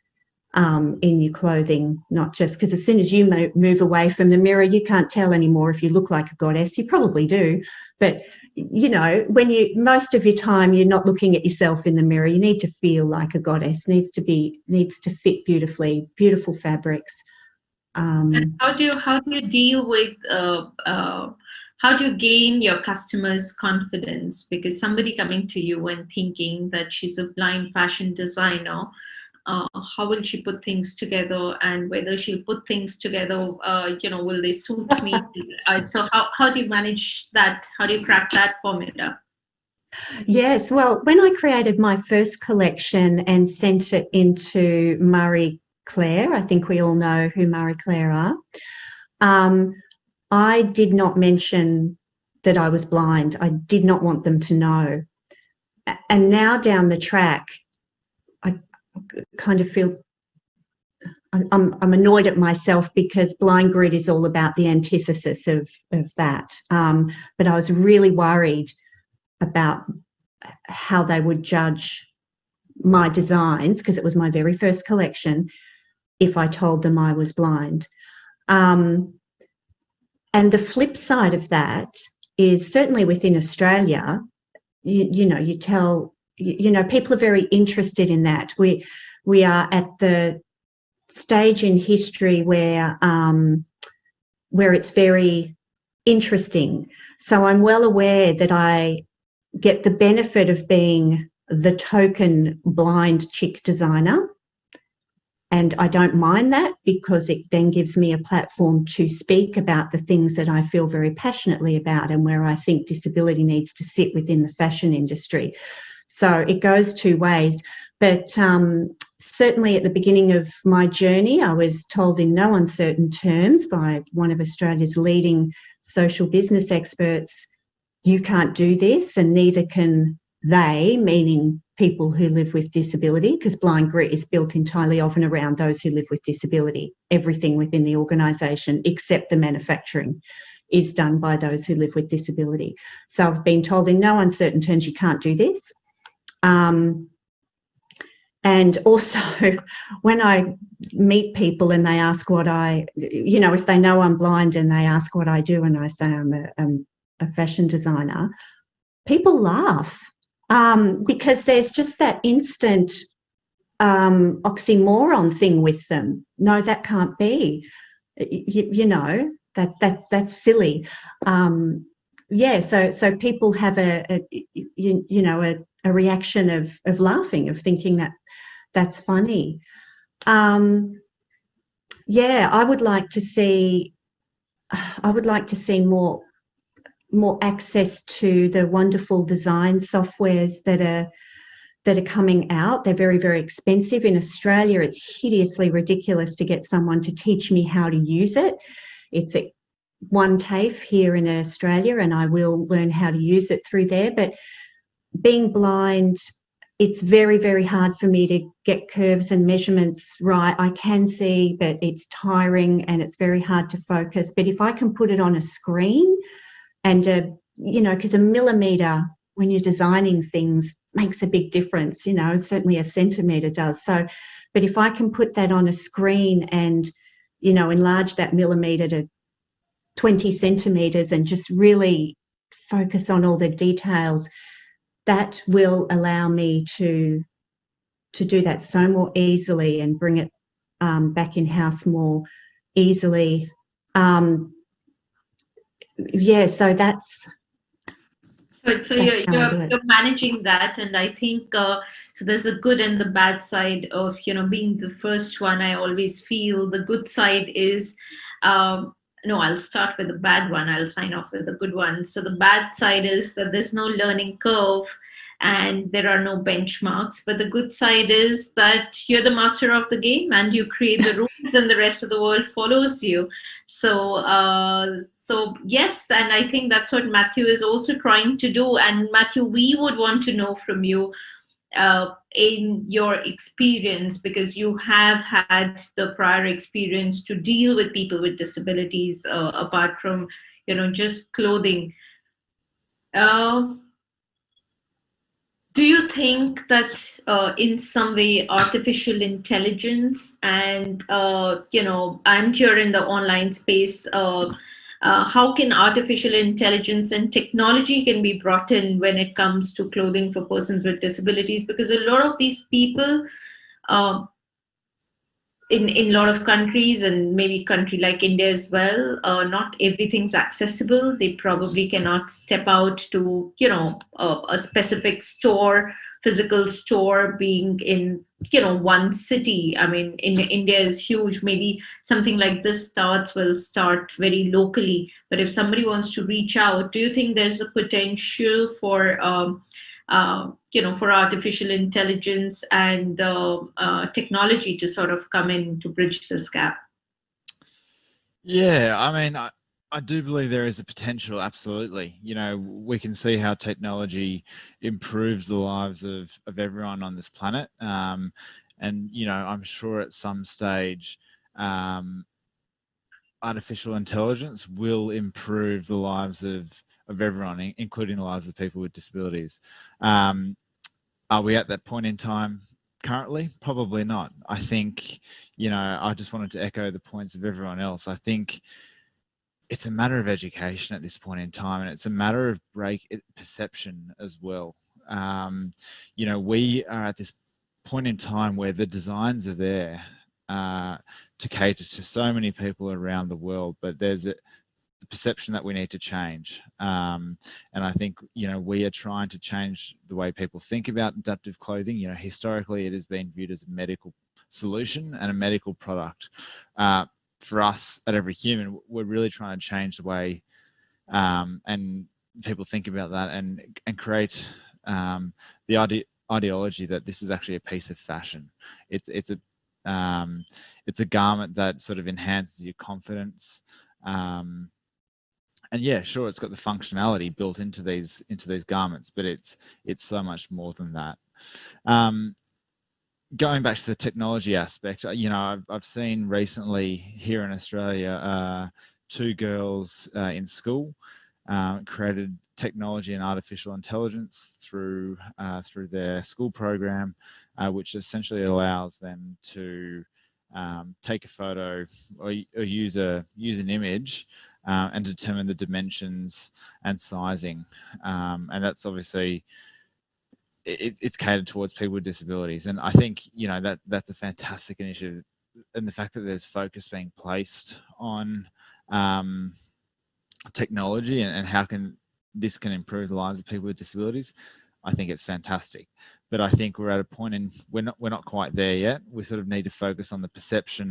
in your clothing, not just because as soon as you move away from the mirror, you can't tell anymore if you look like a goddess. You probably do, but you know, when you, most of your time you're not looking at yourself in the mirror. You need to feel like a goddess. Needs to fit beautifully. Beautiful fabrics. And how do you deal with how do you gain your customers' confidence? Because somebody coming to you and thinking that she's a blind fashion designer, how will she put things together, and whether she'll put things together, you know, will they suit me? So how do you manage that? How do you crack that formula? Yes, well, when I created my first collection and sent it into Marie Claire, I think we all know who Marie Claire are. I did not mention that I was blind. I did not want them to know. And now down the track, I kind of feel I'm annoyed at myself because blind grid is all about the antithesis of that. But I was really worried about how they would judge my designs, because it was my very first collection, if I told them I was blind. And the flip side of that is, certainly within Australia, you know, you tell, you know, people are very interested in that. We are at the stage in history where it's very interesting. So I'm well aware that I get the benefit of being the token blind chick designer. And I don't mind that, because it then gives me a platform to speak about the things that I feel very passionately about and where I think disability needs to sit within the fashion industry. So it goes two ways. But certainly at the beginning of my journey, I was told in no uncertain terms by one of Australia's leading social business experts, you can't do this, and neither can they, meaning people who live with disability, because Blind Grit is built entirely of and around those who live with disability. Everything within the organisation, except the manufacturing, is done by those who live with disability. So I've been told in no uncertain terms, you can't do this. And also, when I meet people and they ask what I, you know, if they know I'm blind and they ask what I do and I say I'm a fashion designer, people laugh, because there's just that instant oxymoron thing with them. No, that can't be. You know, that's silly. Yeah, so people have a reaction of laughing, of thinking that that's funny. Yeah, I would like to see more access to the wonderful design softwares that are coming out. They're very, very expensive. In Australia, it's hideously ridiculous to get someone to teach me how to use it. It's at one TAFE here in Australia, and I will learn how to use it through there. But being blind, it's very, very hard for me to get curves and measurements right. I can see, but it's tiring and it's very hard to focus. But if I can put it on a screen, and you know, because a millimetre when you're designing things makes a big difference, you know, certainly a centimetre does. So, but if I can put that on a screen and, you know, enlarge that millimetre to 20 centimetres and just really focus on all the details, that will allow me to do that so more easily and bring it back in-house more easily. Yeah, so that's... So you're managing that, and I think so there's a good and the bad side of, you know, being the first one. I always feel the good side is no, I'll start with the bad one. I'll sign off with the good one. So the bad side is that there's no learning curve and there are no benchmarks. But the good side is that you're the master of the game and you create the rules and the rest of the world follows you. So so yes, and I think that's what Matthew is also trying to do. And Matthew, we would want to know from you, in your experience, because you have had the prior experience to deal with people with disabilities, apart from, you know, just clothing. Do you think that in some way artificial intelligence and, you know, and you're in the online space, how can artificial intelligence and technology can be brought in when it comes to clothing for persons with disabilities? Because a lot of these people, uh, in a lot of countries, and maybe country like India as well, not everything's accessible. They probably cannot step out to, a specific store, physical store, being in, one city. I mean, in India is huge. Maybe something like this will start very locally. But if somebody wants to reach out, do you think there's a potential for for artificial intelligence and technology to sort of come in to bridge this gap? Yeah, I mean, I do believe there is a potential, absolutely. We can see how technology improves the lives of everyone on this planet. And, I'm sure at some stage, artificial intelligence will improve the lives of everyone, including the lives of people with disabilities. Are we at that point in time currently? Probably not. I think, I just wanted to echo the points of everyone else. I think it's a matter of education at this point in time, and it's a matter of perception as well. We are at this point in time where the designs are there to cater to so many people around the world, but there's the perception that we need to change. And I think, we are trying to change the way people think about adaptive clothing. Historically, it has been viewed as a medical solution and a medical product. For us at Every Human, we're really trying to change the way and people think about that, and create the ideology that this is actually a piece of fashion. It's a garment that sort of enhances your confidence. And yeah, sure, it's got the functionality built into these garments, but it's so much more than that. Going back to the technology aspect, I've seen recently here in Australia, 2 girls in school created technology and artificial intelligence through their school program, which essentially allows them to take a photo or use an image and determine the dimensions and sizing, and that's obviously it's catered towards people with disabilities. And I think that's a fantastic initiative, and the fact that there's focus being placed on technology and how this can improve the lives of people with disabilities, I think it's fantastic. But I think we're at a point in we're not quite there yet. We sort of need to focus on the perception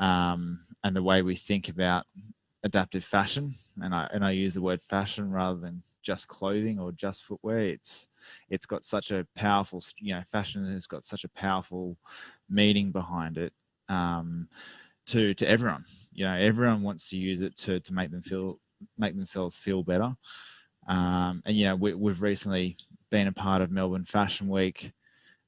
and the way we think about adaptive fashion, and I use the word fashion rather than just clothing or just footwear. It's got such a powerful, fashion has got such a powerful meaning behind it, to everyone. Everyone wants to use it to make themselves feel better. And we've recently been a part of Melbourne Fashion Week,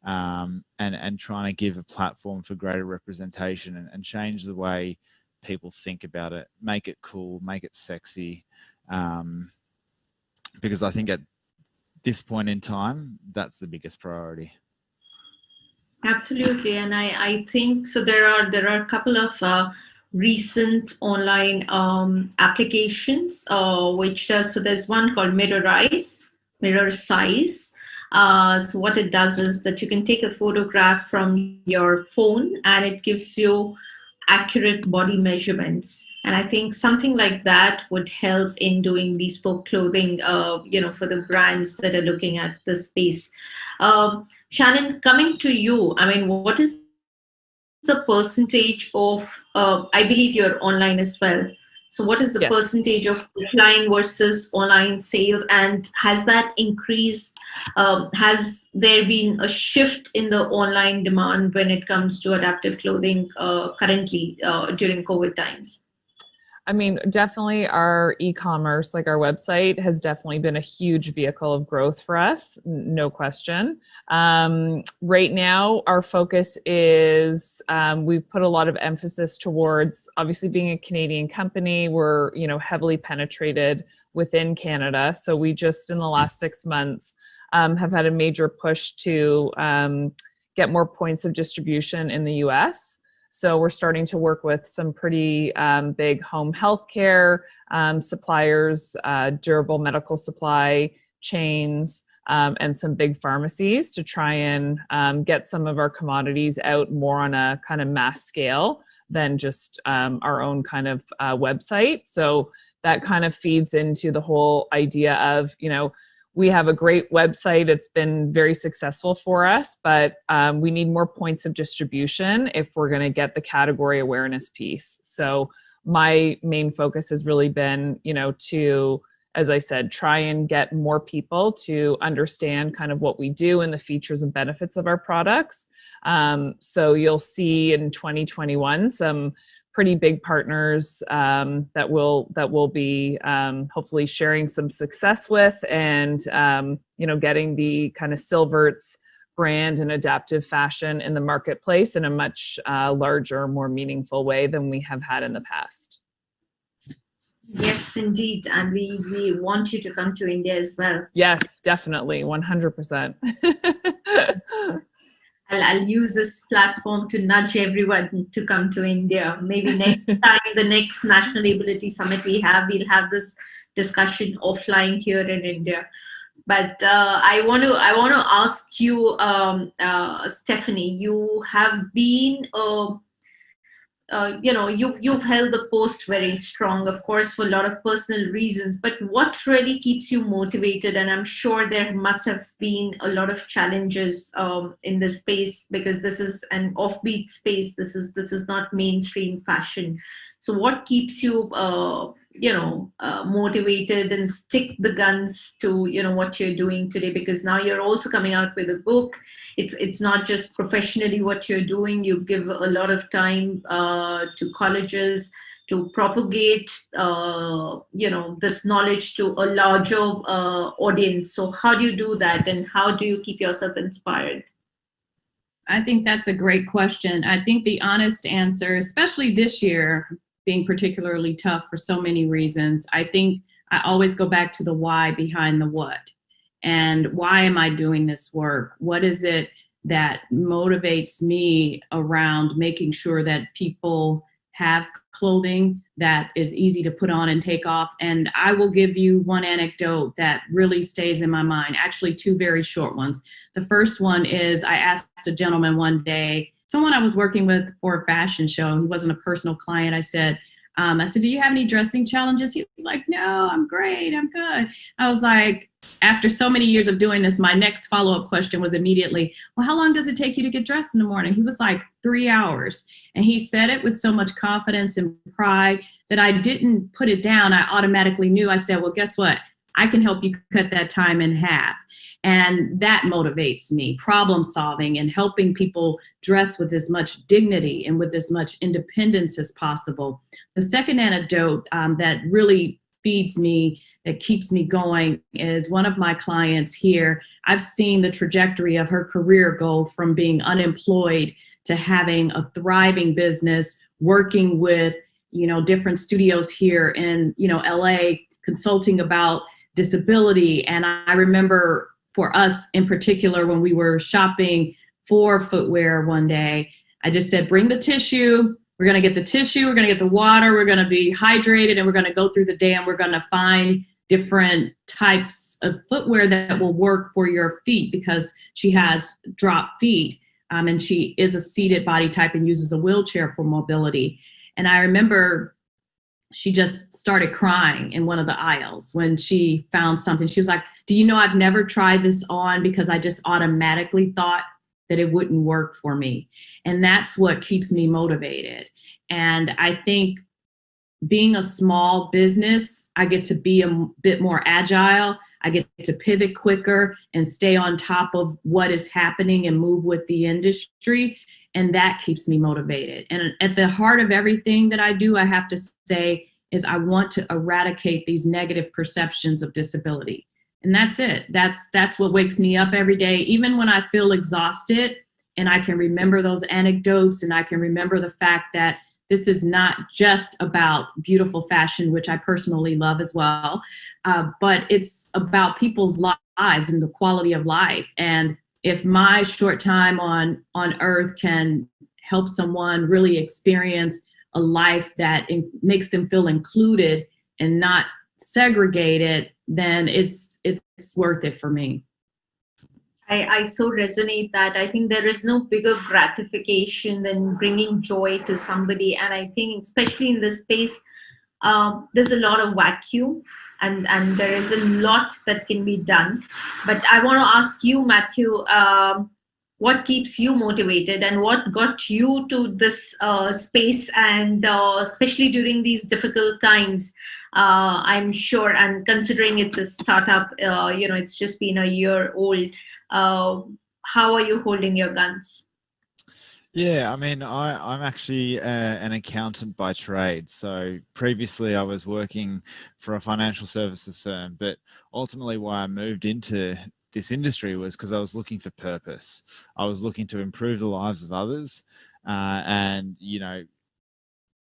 and trying to give a platform for greater representation and change the way people think about it, make it cool, make it sexy, because I think at this point in time, that's the biggest priority. Absolutely, and I think so. There are a couple of recent online applications which does. So there's one called Mirror Size. So what it does is that you can take a photograph from your phone, and it gives you accurate body measurements. And I think something like that would help in doing bespoke clothing, for the brands that are looking at the space. Shannon, coming to you, I mean, what is the percentage of, I believe you're online as well. So what is the percentage Yes. of offline versus online sales? And has that increased? Has there been a shift in the online demand when it comes to adaptive clothing currently during COVID times? I mean, definitely our e-commerce, like our website, has definitely been a huge vehicle of growth for us, no question. Right now, our focus is we've put a lot of emphasis towards obviously being a Canadian company. We're heavily penetrated within Canada, so we just in the last 6 months have had a major push to get more points of distribution in the US. So we're starting to work with some pretty big home healthcare suppliers, durable medical supply chains, and some big pharmacies to try and get some of our commodities out more on a kind of mass scale than just our own kind of website. So that kind of feeds into the whole idea of, we have a great website. It's been very successful for us, but we need more points of distribution if we're going to get the category awareness piece. So my main focus has really been, to, as I said, try and get more people to understand kind of what we do and the features and benefits of our products. So you'll see in 2021 some pretty big partners that will be hopefully sharing some success with, and getting the kind of Silverts brand and adaptive fashion in the marketplace in a much larger, more meaningful way than we have had in the past. Yes, indeed. And we want you to come to India as well. Yes, definitely. 100%. I'll use this platform to nudge everyone to come to India. Maybe next time, the next National Ability Summit we'll have this discussion offline here in India. But I want to ask you, Stephanie. You have been you've held the post very strong, of course, for a lot of personal reasons, but what really keeps you motivated? And I'm sure there must have been a lot of challenges in this space, because this is an offbeat space. This is not mainstream fashion. So what keeps you motivated and stick the guns to what you're doing today? Because now you're also coming out with a book. It's not just professionally what you're doing. You give a lot of time to colleges to propagate this knowledge to a larger audience. So how do you do that, and how do you keep yourself inspired? I think that's a great question. I think the honest answer, especially this year being particularly tough for so many reasons, I think I always go back to the why behind the what. And why am I doing this work? What is it that motivates me around making sure that people have clothing that is easy to put on and take off? And I will give you one anecdote that really stays in my mind, actually two very short ones. The first one is, I asked a gentleman one day, someone I was working with for a fashion show, he wasn't a personal client. I said, do you have any dressing challenges? He was like, no, I'm great, I'm good. I was like, after so many years of doing this, my next follow-up question was immediately, well, how long does it take you to get dressed in the morning? He was like, 3 hours. And he said it with so much confidence and pride that I didn't put it down. I automatically knew. I said, well, guess what? I can help you cut that time in half. And that motivates me, problem solving and helping people dress with as much dignity and with as much independence as possible. The second anecdote that really feeds me, that keeps me going, is one of my clients here. I've seen the trajectory of her career go from being unemployed to having a thriving business, working with, different studios here in, LA, consulting about disability. And I remember for us in particular, when we were shopping for footwear one day, I just said, bring the tissue. We're going to get the tissue. We're going to get the water. We're going to be hydrated, and we're going to go through the day, and we're going to find different types of footwear that will work for your feet, because she has drop feet, and she is a seated body type and uses a wheelchair for mobility. And I remember she just started crying in one of the aisles when she found something. She was like, do you know, I've never tried this on because I just automatically thought that it wouldn't work for me. And that's what keeps me motivated. And I think being a small business, I get to be a bit more agile. I get to pivot quicker and stay on top of what is happening and move with the industry. And that keeps me motivated. And at the heart of everything that I do, I have to say, is I want to eradicate these negative perceptions of disability. And that's it. That's what wakes me up every day, even when I feel exhausted, and I can remember those anecdotes, and I can remember the fact that this is not just about beautiful fashion, which I personally love as well, but it's about people's lives and the quality of life. And if my short time on earth can help someone really experience a life that makes them feel included and not segregated, then it's worth it for me. I so resonate that. I think there is no bigger gratification than bringing joy to somebody. And I think, especially in this space, there's a lot of vacuum, and there is a lot that can be done. But I want to ask you, Matthew, what keeps you motivated and what got you to this space, and especially during these difficult times? I'm sure, and considering it's a startup, it's just been a year old. How are you holding your guns? Yeah, I mean, I'm actually an accountant by trade. So previously I was working for a financial services firm, but ultimately why I moved into this industry was because I was looking for purpose. I was looking to improve the lives of others. And,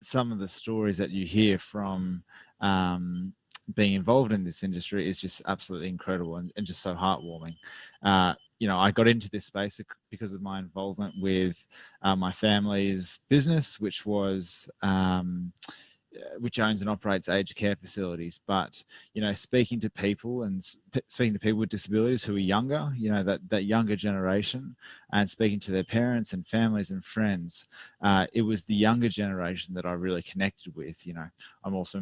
some of the stories that you hear from being involved in this industry is just absolutely incredible and just so heartwarming. I got into this space because of my involvement with my family's business, which owns and operates aged care facilities. But speaking to people with disabilities who are younger, that younger generation, and speaking to their parents and families and friends, it was the younger generation that I really connected with. I'm also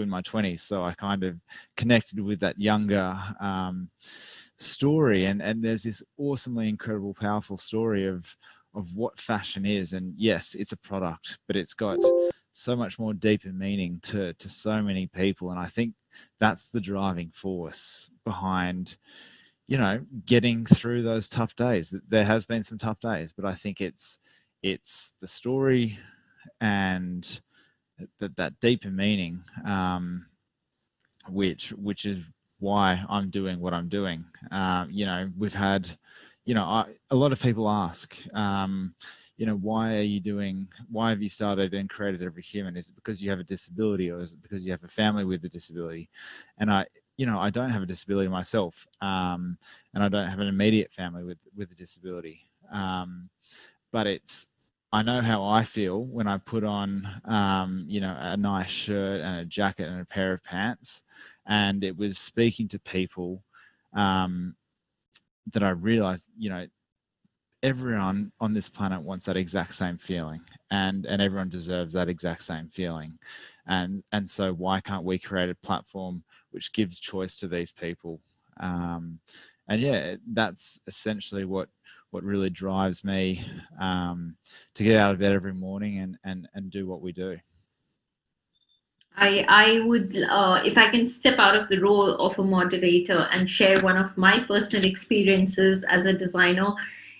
in my 20s, so I kind of connected with that younger story, and there's this awesomely incredible, powerful story of what fashion is. And yes, it's a product, but it's got so much more deeper meaning to so many people. And I think that's the driving force behind getting through those tough days. There has been some tough days, but I think it's the story and that deeper meaning, which is why I'm doing what I'm doing. We've had, a lot of people ask, why have you started and created Every Human? Is it because you have a disability, or is it because you have a family with a disability? And I don't have a disability myself, and I don't have an immediate family with a disability. But I know how I feel when I put on, a nice shirt and a jacket and a pair of pants. And it was speaking to people that I realized, everyone on this planet wants that exact same feeling, and everyone deserves that exact same feeling. And so why can't we create a platform which gives choice to these people? And yeah, that's essentially what really drives me to get out of bed every morning and do what we do. I would, if I can step out of the role of a moderator and share one of my personal experiences as a designer.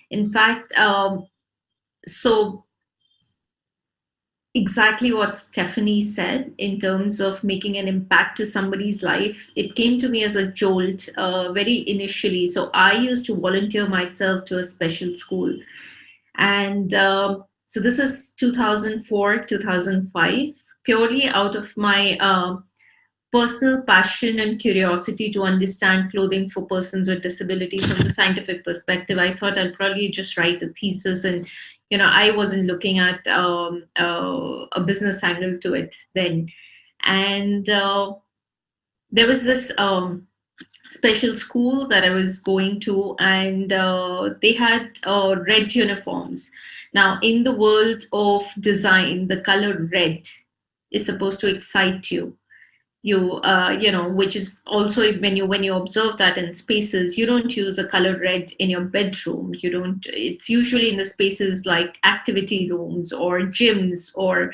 In fact, so exactly what Stephanie said in terms of making an impact to somebody's life, it came to me as a jolt very initially. So I used to volunteer myself to a special school. And so this was 2004, 2005, purely out of my personal passion and curiosity to understand clothing for persons with disabilities from the scientific perspective. I thought I'd probably just write a thesis, and I wasn't looking at a business angle to it then. And there was this special school that I was going to, and they had red uniforms. Now, in the world of design, the color red is supposed to excite you. Which is also, when you observe that in spaces, you don't use a color red in your bedroom. You don't. It's usually in the spaces like activity rooms or gyms or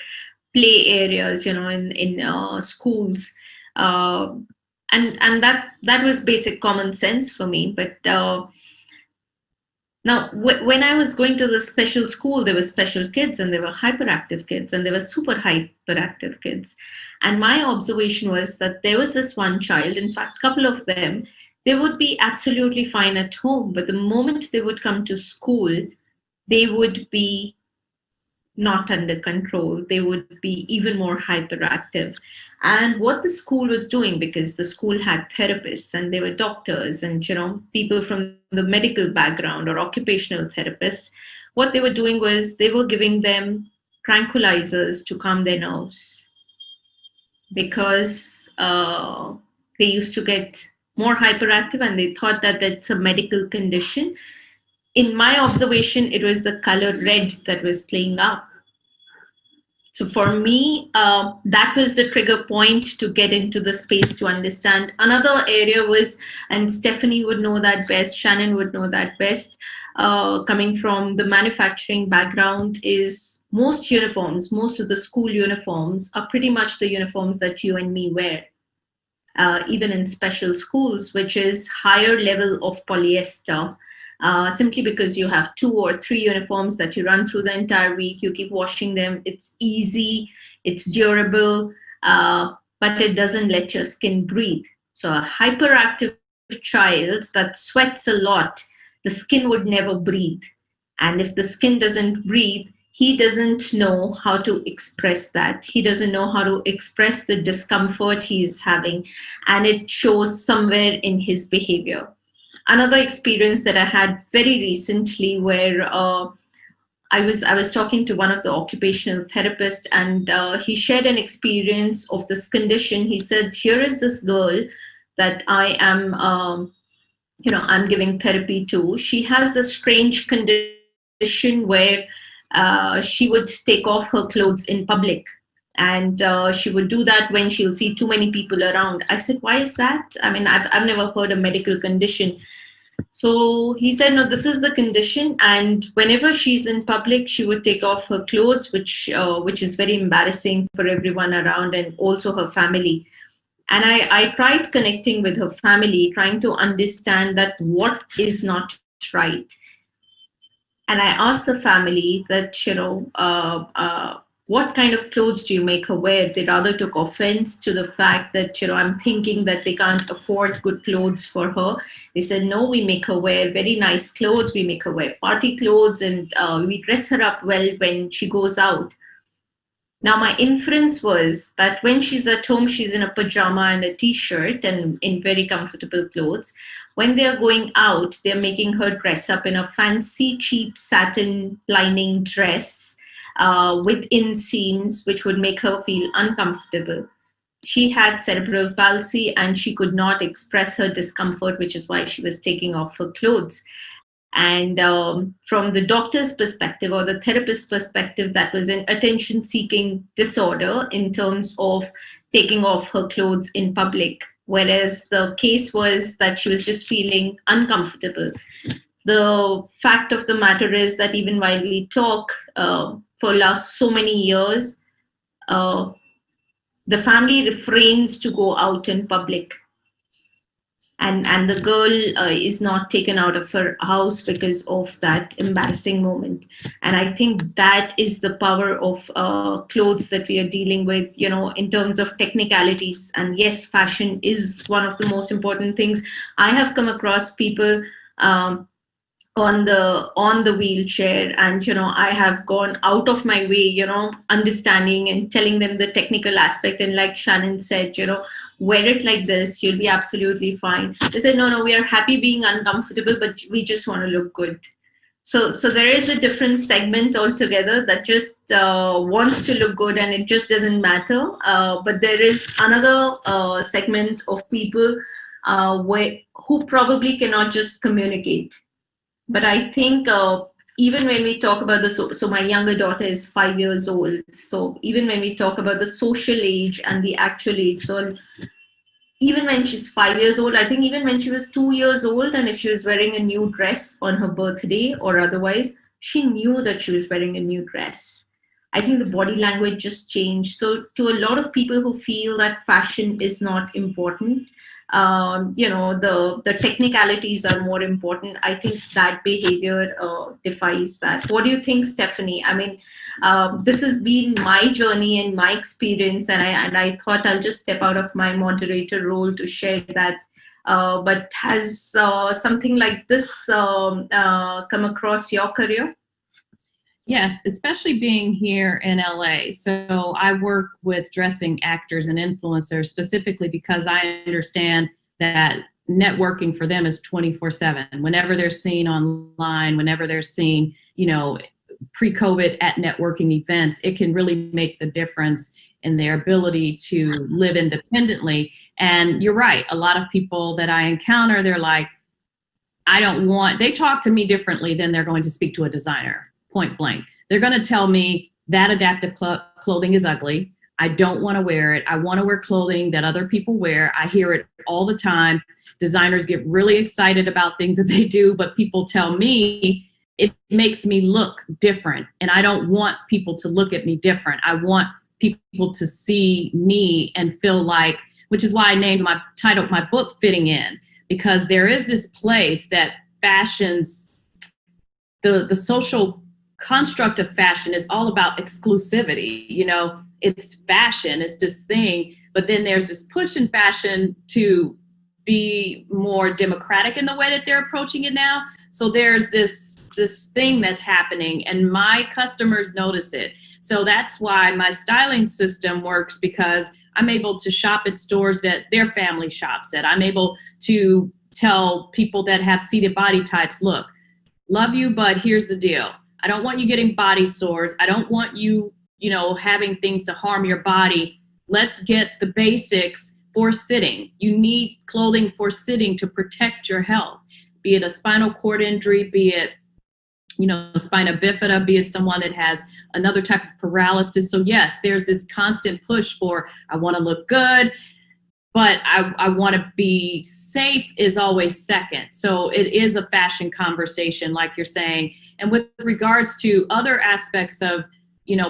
play areas. In schools. And that was basic common sense for me. But now, when I was going to the special school, there were special kids, and there were hyperactive kids, and there were super hyperactive kids. And my observation was that there was this one child, in fact, a couple of them, they would be absolutely fine at home, but the moment they would come to school, they would be not under control. They would be even more hyperactive. And what the school was doing, because the school had therapists and they were doctors and people from the medical background or occupational therapists, what they were doing was they were giving them tranquilizers to calm their nerves because they used to get more hyperactive and they thought that that's a medical condition. In my observation, it was the color red that was playing up. So for me, that was the trigger point to get into the space to understand. Another area was, and Stephanie would know that best, Shannon would know that best, coming from the manufacturing background, is most uniforms, most of the school uniforms are pretty much the uniforms that you and me wear. Even in special schools, which is higher level of polyester, simply because you have 2 or 3 uniforms that you run through the entire week. You keep washing them. It's easy, it's durable, but it doesn't let your skin breathe. So a hyperactive child that sweats a lot, the skin would never breathe. And if the skin doesn't breathe, he doesn't know how to express that. He doesn't know how to express the discomfort he is having, and it shows somewhere in his behavior. Another experience that I had very recently, where I was talking to one of the occupational therapists, and he shared an experience of this condition. He said, "Here is this girl that I am, I'm giving therapy to. She has this strange condition where she would take off her clothes in public, and she would do that when she'll see too many people around." I said, "Why is that? I mean, I've never heard a medical condition." So he said, "No, this is the condition, and whenever she's in public, she would take off her clothes, which is very embarrassing for everyone around and also her family." And I tried connecting with her family, trying to understand that what is not right. And I asked the family that, what kind of clothes do you make her wear? They rather took offense to the fact that, I'm thinking that they can't afford good clothes for her. They said, "No, we make her wear very nice clothes. We make her wear party clothes, and we dress her up well when she goes out." Now, my inference was that when she's at home, she's in a pajama and a t-shirt and in very comfortable clothes. When they're going out, they're making her dress up in a fancy, cheap satin lining dress with inseams, which would make her feel uncomfortable. She had cerebral palsy and she could not express her discomfort, which is why she was taking off her clothes. And from the doctor's perspective or the therapist's perspective, that was an attention-seeking disorder in terms of taking off her clothes in public, whereas the case was that she was just feeling uncomfortable. The fact of the matter is that even while we talk for last so many years, the family refrains to go out in public. And the girl is not taken out of her house because of that embarrassing moment. And I think that is the power of clothes that we are dealing with, in terms of technicalities. And yes, fashion is one of the most important things. I have come across people on the wheelchair, and I have gone out of my way, understanding and telling them the technical aspect, and like Shannon said, wear it like this, you'll be absolutely fine. They said, no, we are happy being uncomfortable, but we just want to look good. So there is a different segment altogether that just wants to look good, and it just doesn't matter. But there is another segment of people who probably cannot just communicate. But I think even when we talk about so my younger daughter is 5 years old. So even when we talk about the social age and the actual age, so even when she's 5 years old, I think even when she was 2 years old, and if she was wearing a new dress on her birthday or otherwise, she knew that she was wearing a new dress. I think the body language just changed. So to a lot of people who feel that fashion is not important, the technicalities are more important, I think that behavior defies that. What do you think, Stephanie? I mean, this has been my journey and my experience, and I thought I'll just step out of my moderator role to share that. But has something like this come across your career? Yes, especially being here in LA. So I work with dressing actors and influencers specifically because I understand that networking for them is 24/7. Whenever they're seen online, whenever they're seen, pre-COVID at networking events, it can really make the difference in their ability to live independently. And you're right, a lot of people that I encounter, they're like, they talk to me differently than they're going to speak to a designer, point blank. They're going to tell me that adaptive clothing is ugly. I don't want to wear it. I want to wear clothing that other people wear. I hear it all the time. Designers get really excited about things that they do, but people tell me it makes me look different. And I don't want people to look at me different. I want people to see me and feel like, which is why I named my book Fitting In, because there is this place that fashions, the social construct of fashion is all about exclusivity. It's fashion, it's this thing, but then there's this push in fashion to be more democratic in the way that they're approaching it now. So there's this thing that's happening, and my customers notice it. So that's why my styling system works, because I'm able to shop at stores that their family shops at. I'm able to tell people that have seated body types, look, love you, but here's the deal. I don't want you getting body sores. I don't want you, having things to harm your body. Let's get the basics for sitting. You need clothing for sitting to protect your health, be it a spinal cord injury, be it, spina bifida, be it someone that has another type of paralysis. So yes, there's this constant push for, I want to look good, but I want to be safe is always second. So it is a fashion conversation, like you're saying. And with regards to other aspects of,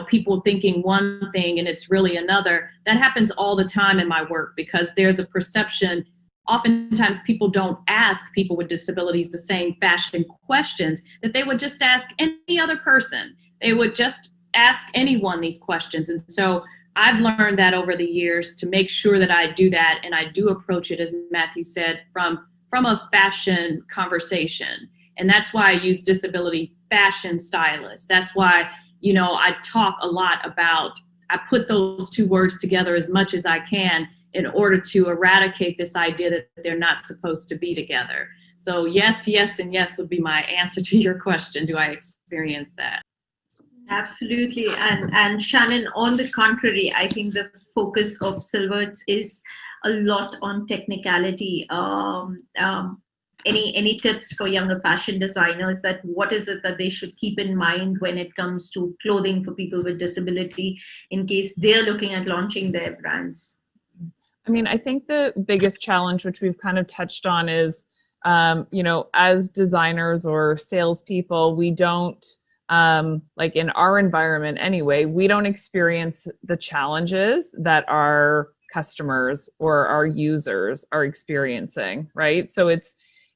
people thinking one thing and it's really another, that happens all the time in my work, because there's a perception. Oftentimes people don't ask people with disabilities the same fashion questions that they would just ask any other person. They would just ask anyone these questions. And so I've learned that over the years to make sure that I do that. And I do approach it, as Matthew said, from a fashion conversation. And that's why I use disability fashion stylist. That's why, I talk a lot about, I put those two words together as much as I can in order to eradicate this idea that they're not supposed to be together. So yes, yes, and yes would be my answer to your question. Do I experience that? Absolutely. And Shannon, on the contrary, I think the focus of Silverts is a lot on technicality. Any tips for younger fashion designers, that what is it that they should keep in mind when it comes to clothing for people with disability in case they're looking at launching their brands? I mean, I think the biggest challenge, which we've kind of touched on, is, as designers or salespeople, we don't, like in our environment anyway, we don't experience the challenges that our customers or our users are experiencing, right? So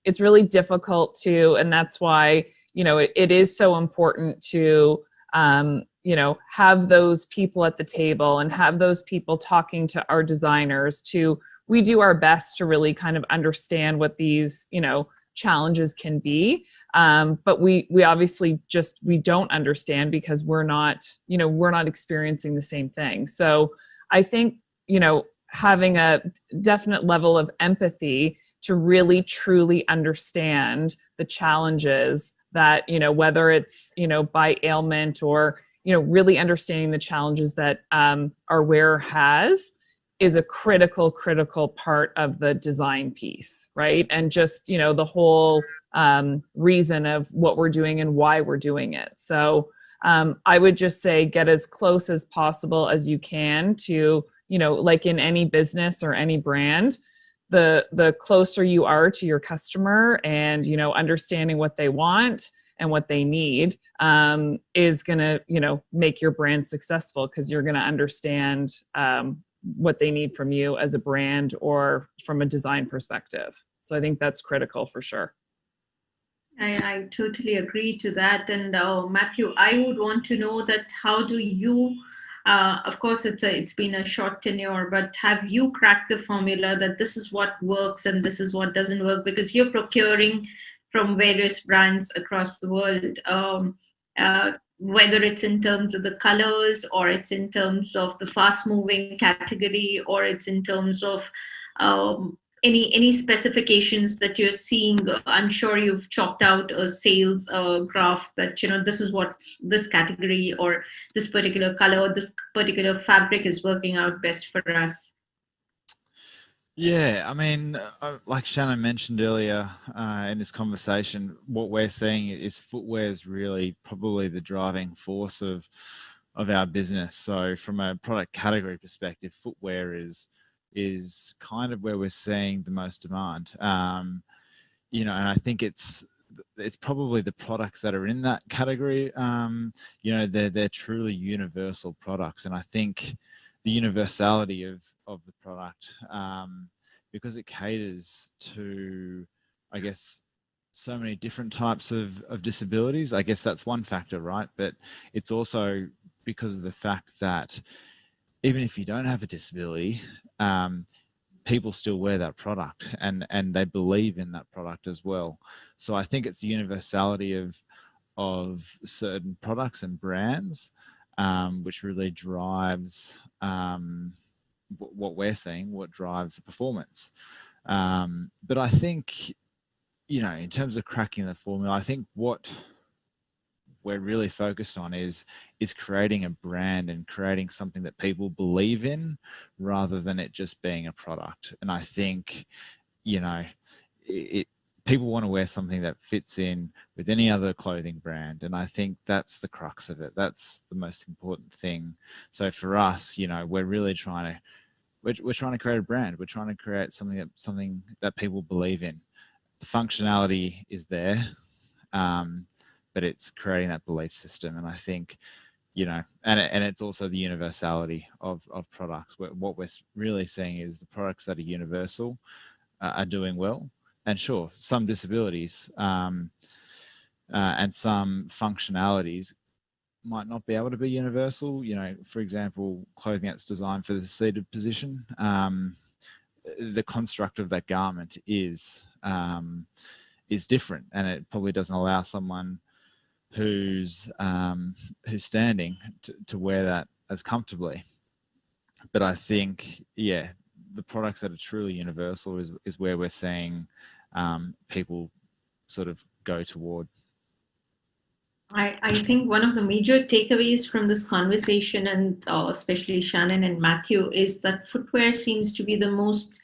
it's really difficult to, and that's why, it is so important to, have those people at the table and have those people talking to our designers. We do our best to really kind of understand what these, challenges can be. But we obviously we don't understand because we're not experiencing the same thing. So I think, having a definite level of empathy to really truly understand the challenges that, whether it's, by ailment or, really understanding the challenges that our wearer has is a critical part of the design piece, right? And just, the whole reason of what we're doing and why we're doing it. So I would just say get as close as possible as you can to, like in any business or any brand, the closer you are to your customer and, understanding what they want and what they need is going to, make your brand successful, because you're going to understand what they need from you as a brand or from a design perspective. So I think that's critical for sure. I totally agree to that. And Matthew, I would want to know that how do you, of course, it's been a short tenure, but have you cracked the formula that this is what works and this is what doesn't work? Because you're procuring from various brands across the world, whether it's in terms of the colors or it's in terms of the fast moving category or it's in terms of any specifications that you're seeing? I'm sure you've chalked out a sales graph that, this is what this category or this particular color or this particular fabric is working out best for us. Yeah, I mean, like Shannon mentioned earlier in this conversation, what we're seeing is footwear is really probably the driving force of our business. So from a product category perspective, footwear is kind of where we're seeing the most demand. And I think it's probably the products that are in that category. They're truly universal products, and I think the universality of the product, because it caters to, I guess, so many different types of disabilities. I guess that's one factor, right? But it's also because of the fact that even if you don't have a disability, people still wear that product and they believe in that product as well. So I think it's the universality of certain products and brands, which really drives what we're seeing, what drives the performance. But I think, in terms of cracking the formula, I think what we're really focused on is creating a brand and creating something that people believe in rather than it just being a product. And I think, people want to wear something that fits in with any other clothing brand. And I think that's the crux of it. That's the most important thing. So for us, we're really trying to create a brand. We're trying to create something that people believe in. The functionality is there, but it's creating that belief system. And I think, and it's also the universality of products. What we're really seeing is the products that are universal are doing well. And sure, some disabilities and some functionalities might not be able to be universal. For example, clothing that's designed for the seated position, the construct of that garment is different, and it probably doesn't allow someone who's standing to wear that as comfortably. But I think, the products that are truly universal is where we're seeing people sort of go toward. I think one of the major takeaways from this conversation, and especially Shannon and Matthew, is that footwear seems to be the most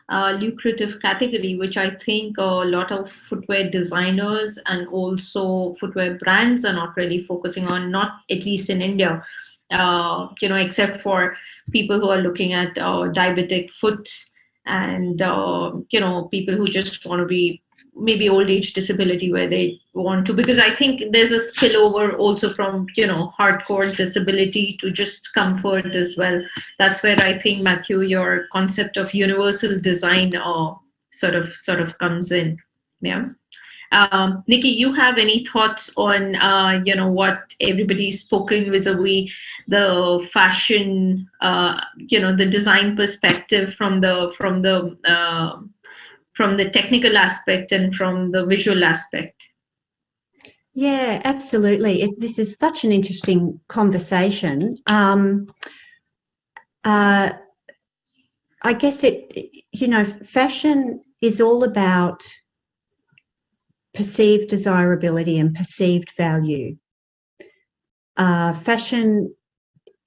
lucrative category, which I think a lot of footwear designers and also footwear brands are not really focusing on, not at least in India, except for people who are looking at diabetic foot and, people who just want to be maybe old age disability where they want to, because I think there's a spillover also from, hardcore disability to just comfort as well. That's where I think, Matthew, your concept of universal design sort of comes in. Yeah. Nikki, you have any thoughts on, what everybody's spoken vis-a-vis the fashion, the design perspective from the technical aspect and from the visual aspect? Yeah, absolutely. This is such an interesting conversation. I guess fashion is all about perceived desirability and perceived value. Fashion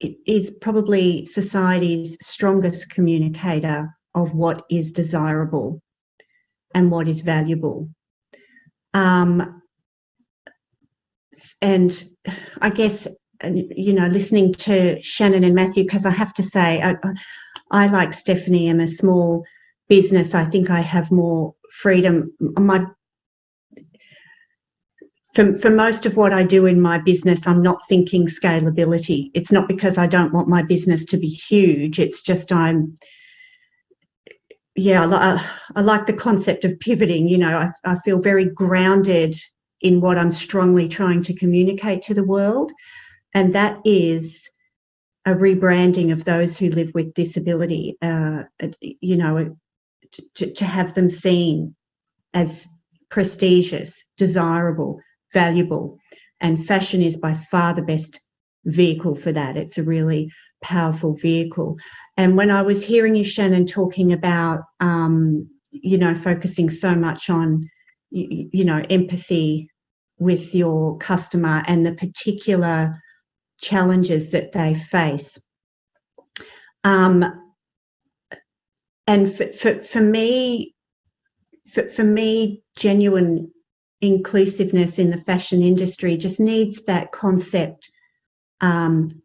is probably society's strongest communicator of what is desirable and what is valuable. And I guess, listening to Shannon and Matthew, because I have to say, I like Stephanie, am a small business. I think I have more freedom. For most of what I do in my business, I'm not thinking scalability. It's not because I don't want my business to be huge. It's just I like the concept of pivoting. I feel very grounded in what I'm strongly trying to communicate to the world, and that is a rebranding of those who live with disability, to have them seen as prestigious, desirable, valuable, and fashion is by far the best vehicle for that. It's a really powerful vehicle. And when I was hearing you, Shannon, talking about focusing so much on, empathy with your customer and the particular challenges that they face. And for me, genuine inclusiveness in the fashion industry just needs that concept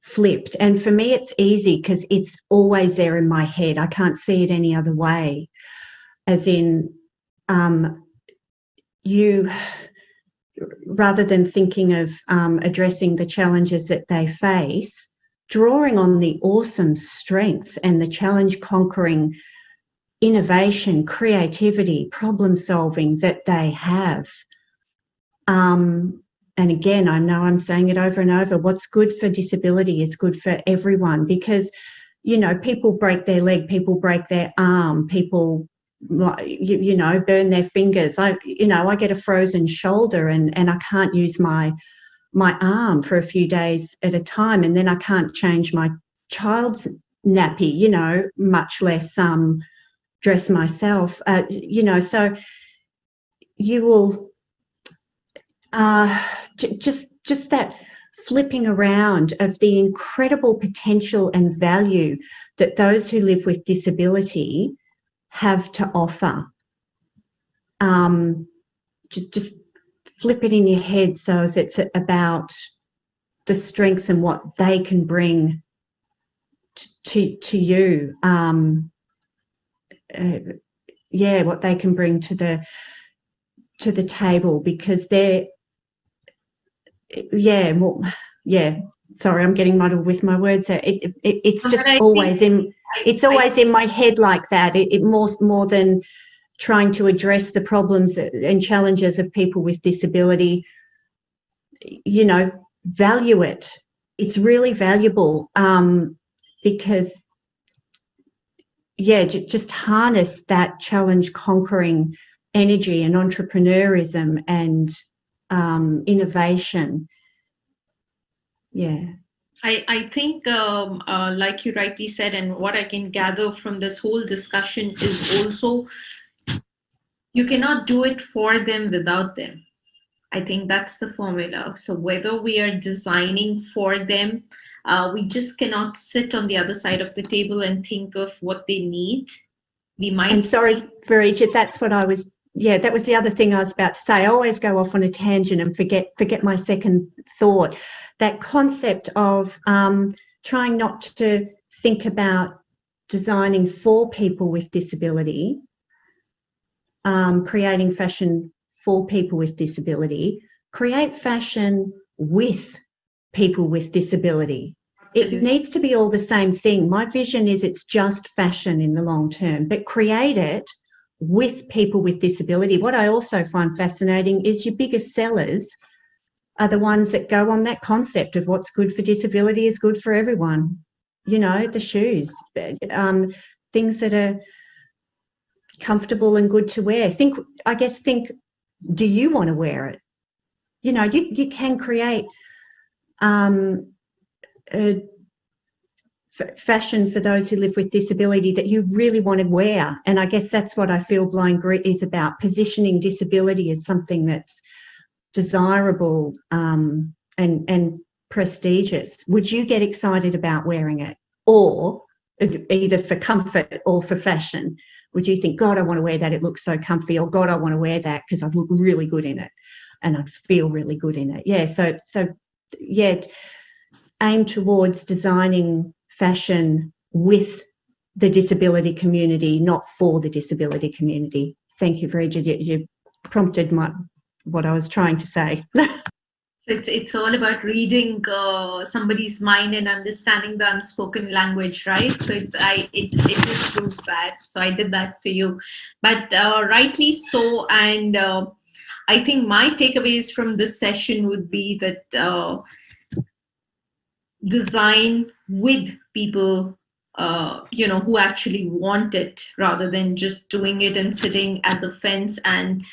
flipped. And for me, it's easy because it's always there in my head. I can't see it any other way. As in, you, rather than thinking of addressing the challenges that they face, drawing on the awesome strengths and the challenge-conquering innovation, creativity, problem solving that they have. And again, I know I'm saying it over and over, what's good for disability is good for everyone, because, people break their leg, people break their arm, people, burn their fingers. I get a frozen shoulder and I can't use my arm for a few days at a time, and then I can't change my child's nappy, much less dress myself, so you will just that flipping around of the incredible potential and value that those who live with disability have to offer. Just flip it in your head so as it's about the strength and what they can bring to you. What they can bring to the table, because they're sorry, I'm getting muddled with my words there. It's just always in my head like that. It more than trying to address the problems and challenges of people with disability, value it. It's really valuable, because just harness that challenge conquering energy and entrepreneurism and innovation. I think, like you rightly said, and what I can gather from this whole discussion is also, you cannot do it for them without them. I think that's the formula. So whether we are designing for them, we just cannot sit on the other side of the table and think of what they need. We might. And sorry, Varija, that's what I was. That was the other thing I was about to say. I always go off on a tangent and forget my second thought. That concept of trying not to think about designing for people with disability, creating fashion for people with disability, create fashion with people with disability. It needs to be all the same thing. My vision is it's just fashion in the long term, but create it with people with disability. What I also find fascinating is your biggest sellers are the ones that go on that concept of what's good for disability is good for everyone. The shoes, things that are comfortable and good to wear. Think, do you want to wear it? You can create fashion for those who live with disability that you really want to wear. And I guess that's what I feel Blind Grit is about, positioning disability as something that's desirable and prestigious. Would you get excited about wearing it, or either for comfort or for fashion? Would you think, God, I want to wear that, it looks so comfy, or God, I want to wear that because I'd look really good in it and I'd feel really good in it? So aim towards designing fashion with the disability community, not for the disability community. Thank you, Varija. You prompted what I was trying to say. So it's all about reading somebody's mind and understanding the unspoken language, right? So it just proves that. So I did that for you, but rightly so. And I think my takeaways from this session would be that design with people who actually want it, rather than just doing it and sitting at the fence and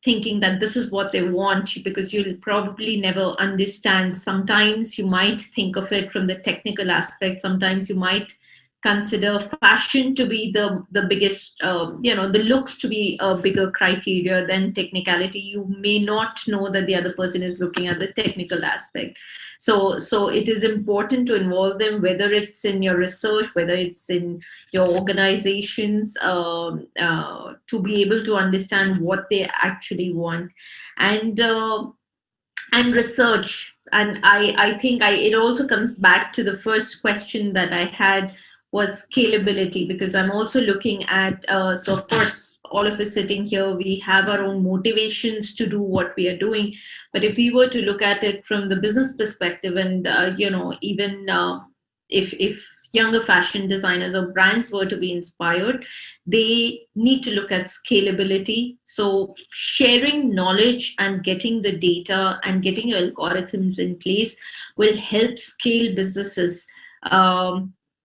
thinking that this is what they want, because you'll probably never understand. Sometimes you might think of it from the technical aspect, sometimes you might consider fashion to be the biggest, the looks to be a bigger criteria than technicality. You may not know that the other person is looking at the technical aspect. So it is important to involve them, whether it's in your research, whether it's in your organizations, to be able to understand what they actually want. And research, and I think it also comes back to the first question that I had, was scalability, because I'm also looking at, so of course all of us sitting here, we have our own motivations to do what we are doing, but if we were to look at it from the business perspective, and even if younger fashion designers or brands were to be inspired, they need to look at scalability. So sharing knowledge and getting the data and getting algorithms in place will help scale businesses.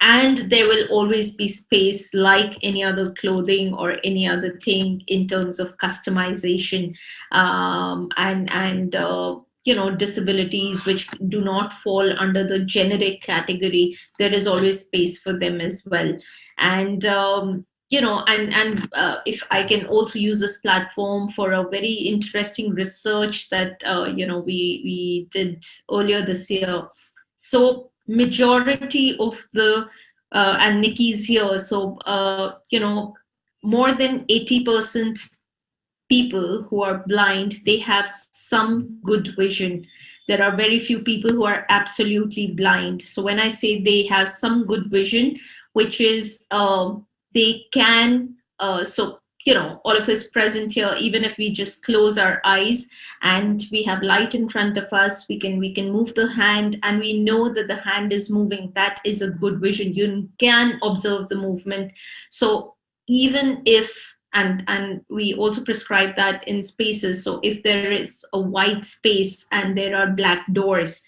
And there will always be space, like any other clothing or any other thing, in terms of customization, and disabilities which do not fall under the generic category. There is always space for them as well. And if I can also use this platform for a very interesting research that we did earlier this year. So majority of the and Nikki's here, so more than 80% people who are blind, they have some good vision. There are very few people who are absolutely blind. So when I say they have some good vision, which is they can, all of us present here, even if we just close our eyes and we have light in front of us, we can move the hand and we know that the hand is moving. That is a good vision. You can observe the movement. So even if, and we also prescribe that in spaces. So if there is a white space and there are black doors,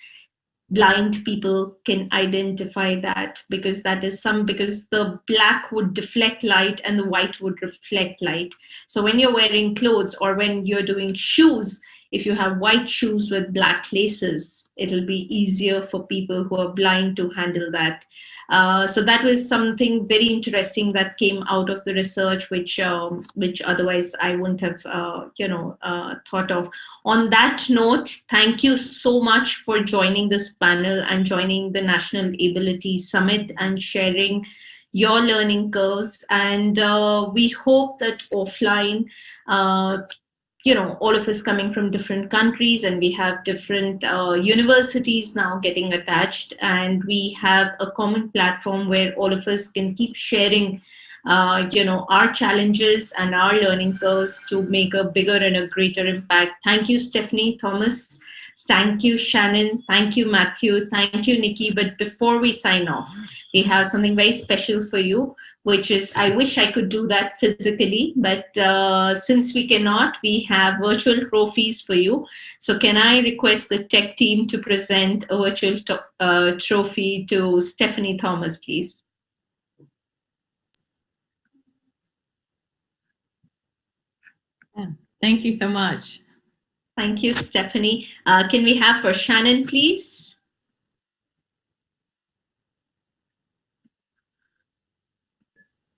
blind people can identify that, because because the black would deflect light and the white would reflect light. So when you're wearing clothes or when you're doing shoes, if you have white shoes with black laces, it'll be easier for people who are blind to handle that. So that was something very interesting that came out of the research, which otherwise I wouldn't have thought of. On that note, thank you so much for joining this panel and joining the National Ability Summit and sharing your learning curves. And we hope that offline, all of us coming from different countries, and we have different universities now getting attached, and we have a common platform where all of us can keep sharing our challenges and our learning curves to make a bigger and a greater impact. Thank you, Stephanie, Thomas. Thank you, Shannon. Thank you, Matthew. Thank you, Nikki. But before we sign off, we have something very special for you, which is, I wish I could do that physically, but since we cannot, we have virtual trophies for you. So can I request the tech team to present a virtual trophy to Stephanie Thomas, please? Thank you so much. Thank you, Stephanie. Can we have for Shannon, please?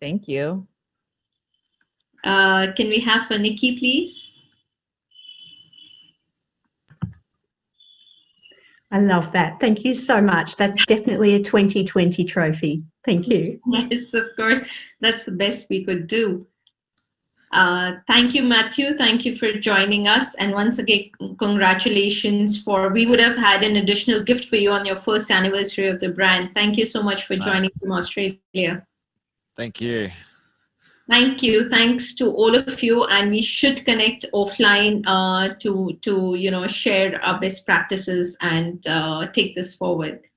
Thank you. Can we have for Nikki, please? I love that. Thank you so much. That's definitely a 2020 trophy. Thank you. Yes, of course. That's the best we could do. Thank you, Matthew. Thank you for joining us. And once again, congratulations we would have had an additional gift for you on your first anniversary of the brand. Thank you so much for joining from Australia. Thank you. Thank you. Thanks to all of you. And we should connect offline to share our best practices and take this forward.